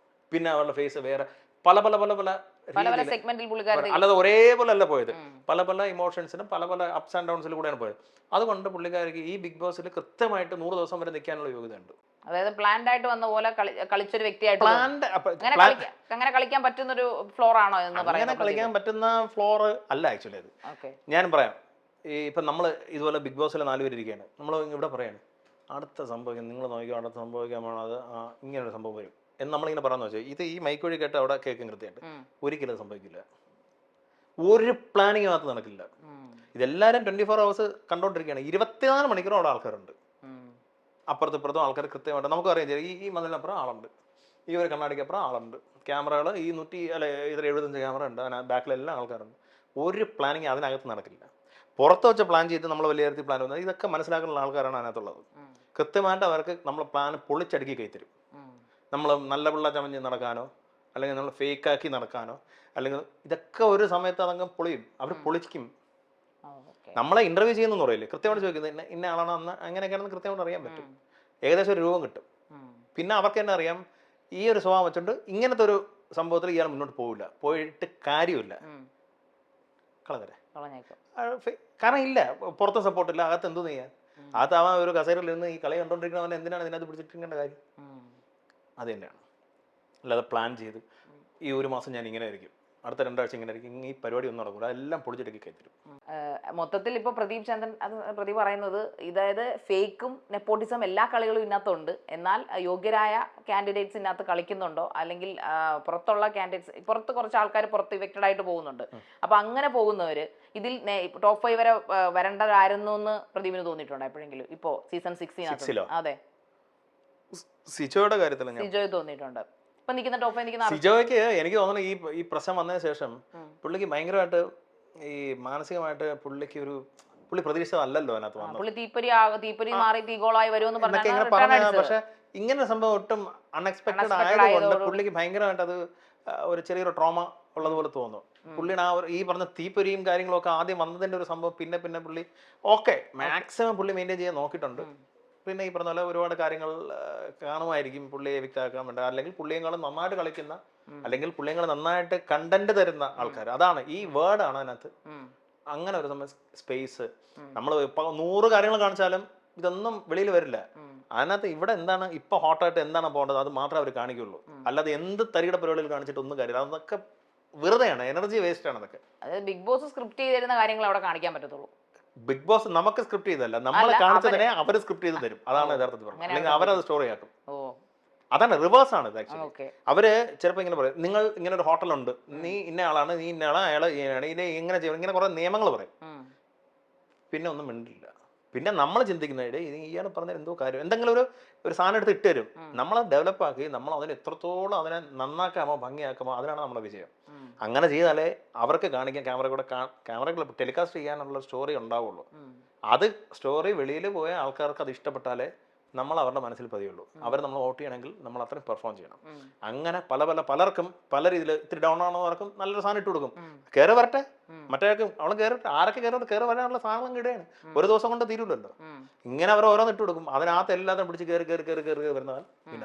Speaker 1: പിന്നെ അവരുടെ ഫേസ് വേറെ പല പല പല പല അല്ലാതെ ഒരേപോലെ അല്ല പോയത്. പല പല ഇമോഷൻസിനും പല പല അപ്സ് ആൻഡ് ഡൗൺസിൽ കൂടെയാണ് പോയത്. അതുകൊണ്ട് പുള്ളിക്കാർക്ക് ഈ ബിഗ് ബോസിൽ കൃത്യമായിട്ട് 100 ദിവസം വരെ നിൽക്കാനുള്ള യോഗ്യതയുണ്ട്.
Speaker 2: അതായത് പ്ലാൻഡ് ആയിട്ട് വന്ന പോലെ കളിച്ചൊരു വ്യക്തിയായിട്ട് അങ്ങനെ കളിക്കാൻ പറ്റുന്ന ഒരു ഫ്ലോർ ആണോ എന്ന് പറയാം?
Speaker 1: അങ്ങനെ കളിക്കാൻ പറ്റുന്ന ഫ്ലോർ അല്ല ആക്ച്വലി അത്. ഞാൻ പറയാം, ഈ ഇപ്പം നമ്മൾ ഇതുപോലെ ബിഗ് ബോസിൽ 4 പേര് ഇരിക്കുകയാണ്, നമ്മൾ ഇവിടെ പറയാണ് അടുത്ത സംഭവിക്കാം, നിങ്ങൾ നോക്കിയോ അടുത്ത സംഭവിക്കാൻ പോകണം, അത് ഇങ്ങനൊരു സംഭവം വരും എന്ന് നമ്മളിങ്ങനെ പറയാന്ന് വെച്ചാൽ, ഇത് ഈ മൈക്ക് വഴി കേട്ട് അവിടെ കേൾക്കും കൃത്യമായിട്ട്. ഒരിക്കലും അത് സംഭവിക്കില്ല. ഒരു പ്ലാനിങ് മാത്രം നടക്കില്ല. ഇതെല്ലാവരും 24 hours കണ്ടോണ്ടിരിക്കുകയാണ്. 24 മണിക്കൂറും അവിടെ ആൾക്കാരുണ്ട്. അപ്പുറത്തും ഇപ്പുറത്തും ആൾക്കാർ കൃത്യമായിട്ട് നമുക്ക് അറിയാം. ഈ മതിലിനപ്പുറം ആളുണ്ട്, ഈ ഒരു കണ്ണാടിക്കപ്പുറം ആളുണ്ട്, ക്യാമറകൾ ഈ 175 ക്യാമറ ഉണ്ട്, അതിനകത്ത് ബാക്കിലെല്ലാം ആൾക്കാരുണ്ട്. ഒരു പ്ലാനിങ് അതിനകത്ത് നടക്കില്ല. പുറത്ത് വെച്ച് പ്ലാൻ ചെയ്ത് നമ്മൾ വലിയ പ്ലാൻ വന്നത് ഇതൊക്കെ മനസ്സിലാക്കുന്ന ആൾക്കാരാണ് അതിനകത്തുള്ളത്. കൃത്യമായിട്ട് അവർക്ക് നമ്മൾ പ്ലാൻ പൊളിച്ചടുക്കി കൈത്തരും. നമ്മൾ നല്ല പിള്ള ചമഞ്ഞ് നടക്കാനോ അല്ലെങ്കിൽ നമ്മൾ ഫേക്കാക്കി നടക്കാനോ അല്ലെങ്കിൽ ഇതൊക്കെ ഒരു സമയത്ത് അതങ്ങ് പൊളിയും, അവർ പൊളിക്കും. നമ്മളെ ഇന്റർവ്യൂ ചെയ്യുന്നു പറയില്ലേ, കൃത്യമായിട്ട് ചോദിക്കുന്നത് ഇന്ന ആളാണോ അന്ന് അങ്ങനെയൊക്കെയാണെന്ന് കൃത്യമായിട്ട് അറിയാൻ പറ്റും. ഏകദേശം ഒരു രൂപം കിട്ടും. പിന്നെ അവർക്ക് തന്നെ അറിയാം ഈ ഒരു സ്വഭാവം വെച്ചുകൊണ്ട് ഇങ്ങനത്തെ ഒരു സംഭവത്തിൽ ഇയാൾ മുന്നോട്ട് പോവില്ല, പോയിട്ട് കാര്യമില്ല, കളഞ്ഞേ. കാരണം ഇല്ല, പുറത്ത് സപ്പോർട്ടില്ല, അകത്ത് എന്തു ചെയ്യാൻ. അകത്താവാൻ ഒരു കസേരയിൽ നിന്ന് ഈ കളി കണ്ടോണ്ടിരിക്കുന്നവൻ എന്തിനാണ് ഇതിനകത്ത് പിടിച്ചിട്ടിരിക്കേണ്ട കാര്യം? അത് തന്നെയാണ്. അല്ലാതെ പ്ലാൻ ചെയ്ത് ഈ ഒരു മാസം ഞാൻ ഇങ്ങനെ ആയിരിക്കും, അടുത്ത 2 ആഴ്ച ഇങ്ങനെ ആയിരിക്കും, ഈ പരിപാടി ഒന്നും നടക്കില്ല, എല്ലാം പൊളിച്ചെടുക്കി കയറ്റിരും.
Speaker 2: മൊത്തത്തിൽ ഇപ്പോൾ പ്രദീപ് ചന്ദ്രൻ പ്രദീപ് പറയുന്നത്, ഇതായത് ഫേക്കും നെപ്പോട്ടിസം എല്ലാ കളികളും ഇതിനകത്തുണ്ട്, എന്നാൽ യോഗ്യരായ കാൻഡിഡേറ്റ്സ് ഇതിനകത്ത് കളിക്കുന്നുണ്ടോ, അല്ലെങ്കിൽ പുറത്തുള്ള കാൻഡിഡേറ്റ്സ്, പുറത്ത് കുറച്ച് ആൾക്കാർ പുറത്ത് ഇഫക്റ്റഡ് ആയിട്ട് പോകുന്നുണ്ട്. അപ്പൊ അങ്ങനെ പോകുന്നവർ ഇതിൽ ടോപ്പ് 5 വരെ വരേണ്ടതായിരുന്നു എന്ന് പ്രദീപിന് തോന്നിയിട്ടുണ്ടോ എപ്പോഴെങ്കിലും? ഇപ്പോ സീസൺ 6 അതെ,
Speaker 1: സിജോയുടെ കാര്യത്തിൽ
Speaker 2: സിജോയെ തോന്നിയിട്ടുണ്ട്. ഇപ്പൊ നിൽക്കുന്ന ടോപ്പ് 5 നിൽക്കുന്ന
Speaker 1: സിജോയ്ക്ക് എനിക്ക് തോന്നുന്നു ഈ പ്രശ്നം വന്നതിന് ശേഷം പുള്ളിക്ക് ഭയങ്കരമായിട്ട് ഈ മാനസികമായിട്ട് പുള്ളി പ്രതീക്ഷിച്ചതല്ലല്ലോ അതിനകത്ത് വന്നത്.
Speaker 2: പുള്ളി തീപ്പൊരി മാറി തീഗോളായി വരുമെന്ന് പറഞ്ഞു.
Speaker 1: പക്ഷെ ഇങ്ങനെ സംഭവം ഒട്ടും അൺഎക്സ്പെക്ടഡ് ആയതുകൊണ്ട് പുള്ളിക്ക് ഭയങ്കരമായിട്ട് അത് ഒരു ചെറിയൊരു ട്രോമ ഉള്ളതുപോലെ തോന്നുന്നു. പുള്ളിയുടെ ആ ഒരു ഈ പറഞ്ഞ തീപ്പൊരിയും കാര്യങ്ങളും ഒക്കെ ആദ്യം വന്നതിന്റെ ഒരു സംഭവം പിന്നെ പുള്ളി മാക്സിമം പുള്ളി മെയിൻറ്റെയിൻ ചെയ്യാൻ നോക്കിയിട്ടുണ്ട്. പിന്നെ ഈ പറഞ്ഞ പോലെ ഒരുപാട് കാര്യങ്ങൾ കാണുമായിരിക്കും പുള്ളിയെ എവിക്റ്റ് ആക്കാൻ വേണ്ട, അല്ലെങ്കിൽ പുള്ളിയെക്കാളും നന്നായിട്ട് കളിക്കുന്ന, അല്ലെങ്കിൽ പുള്ളിയെങ്ങൾ നന്നായിട്ട് കണ്ടന്റ് തരുന്ന ആൾക്കാർ. അതാണ് ഈ വേർഡാണ് അതിനകത്ത്. അങ്ങനെ ഒരു സമയം സ്പേസ് നമ്മൾ 100 കാര്യങ്ങൾ കാണിച്ചാലും ഇതൊന്നും വെളിയിൽ വരില്ല. അതിനകത്ത് ഇവിടെ എന്താണ് ഇപ്പൊ ഹോട്ടായിട്ട് എന്താണ് പോകേണ്ടത് അത് മാത്രമേ അവർ കാണിക്കുള്ളൂ. അല്ലാതെ എന്ത് തരിയുടെ പരിപാടികൾ കാണിച്ചിട്ട് ഒന്നും കാര്യമില്ല. അതൊക്കെ വെറുതെയാണ്, എനർജി വേസ്റ്റ് ആണ് അതൊക്കെ.
Speaker 2: ബിഗ് ബോസ് സ്ക്രിപ്റ്റ് ചെയ്തിരുന്ന കാര്യങ്ങൾ അവിടെ കാണിക്കാൻ പറ്റത്തുള്ളൂ.
Speaker 1: ബിഗ് ബോസ് നമുക്ക് സ്ക്രിപ്റ്റ് ചെയ്തല്ല, നമ്മളെ കാണിച്ചതിനെ അവർ സ്ക്രിപ്റ്റ് ചെയ്ത് തരും. അതാണ് യഥാർത്ഥത്തിൽ പറഞ്ഞത്. അല്ലെങ്കിൽ അവരത് സ്റ്റോറി ആക്കും. അതാണ് റിവേഴ്സ് ആണ് ഇത് ആക്ച്വലി. അവര് ചിലപ്പോൾ ഇങ്ങനെ പറയും, നിങ്ങൾ ഇങ്ങനെ ഒരു ഹോട്ടലുണ്ട്, നീ ഇന്ന ആളാണ്, നീ ഇന്ന ആളാണ്, അയാൾ ഇങ്ങനെ ചെയ്യണം, ഇങ്ങനെ കുറെ നിയമങ്ങൾ പറയും. പിന്നെ ഒന്നും മിണ്ടില്ല. പിന്നെ നമ്മൾ ചിന്തിക്കുന്നത് ഇയാൾ പറഞ്ഞ എന്തോ കാര്യം എന്തെങ്കിലും ഒരു സാധനം എടുത്ത് ഇട്ട് തരും, നമ്മളെ ഡെവലപ്പാക്കി നമ്മൾ അതിന് എത്രത്തോളം അതിനെ നന്നാക്കാമോ ഭംഗിയാക്കാമോ അതിനാണ് നമ്മുടെ വിജയം. അങ്ങനെ ചെയ്താലേ അവർക്ക് കാണിക്കാൻ ക്യാമറകൾ ടെലികാസ്റ്റ് ചെയ്യാനുള്ള സ്റ്റോറി ഉണ്ടാവുള്ളൂ. അത് സ്റ്റോറി വെളിയിൽ പോയ ആൾക്കാർക്ക് അത് ഇഷ്ടപ്പെട്ടാലേ നമ്മൾ അവരുടെ മനസ്സിൽ പതിയുള്ളൂ. അവർ നമ്മൾ വോട്ട് ചെയ്യണമെങ്കിൽ നമ്മൾ അത്രയും പെർഫോം ചെയ്യണം. അങ്ങനെ പലർക്കും പല രീതിയിൽ ഇത്തിരി ഡൗൺ ആണെന്നവർക്കും നല്ലൊരു സാധനം ഇട്ട് കൊടുക്കും, കയറി വരട്ടെ, മറ്റേക്കും അവൾ കയറിട്ട് ആരൊക്കെ കയറി വരാനുള്ള സാധനങ്ങൾ ഇടുകയാണ്. ഒരു ദിവസം കൊണ്ട് തീരുമല്ലോ. ഇങ്ങനെ അവർ ഓരോന്ന് ഇട്ട് കൊടുക്കും, അതിനകത്ത് എല്ലാത്തിനും പിടിച്ച് കയറി വരുന്നവൻ പിന്നെ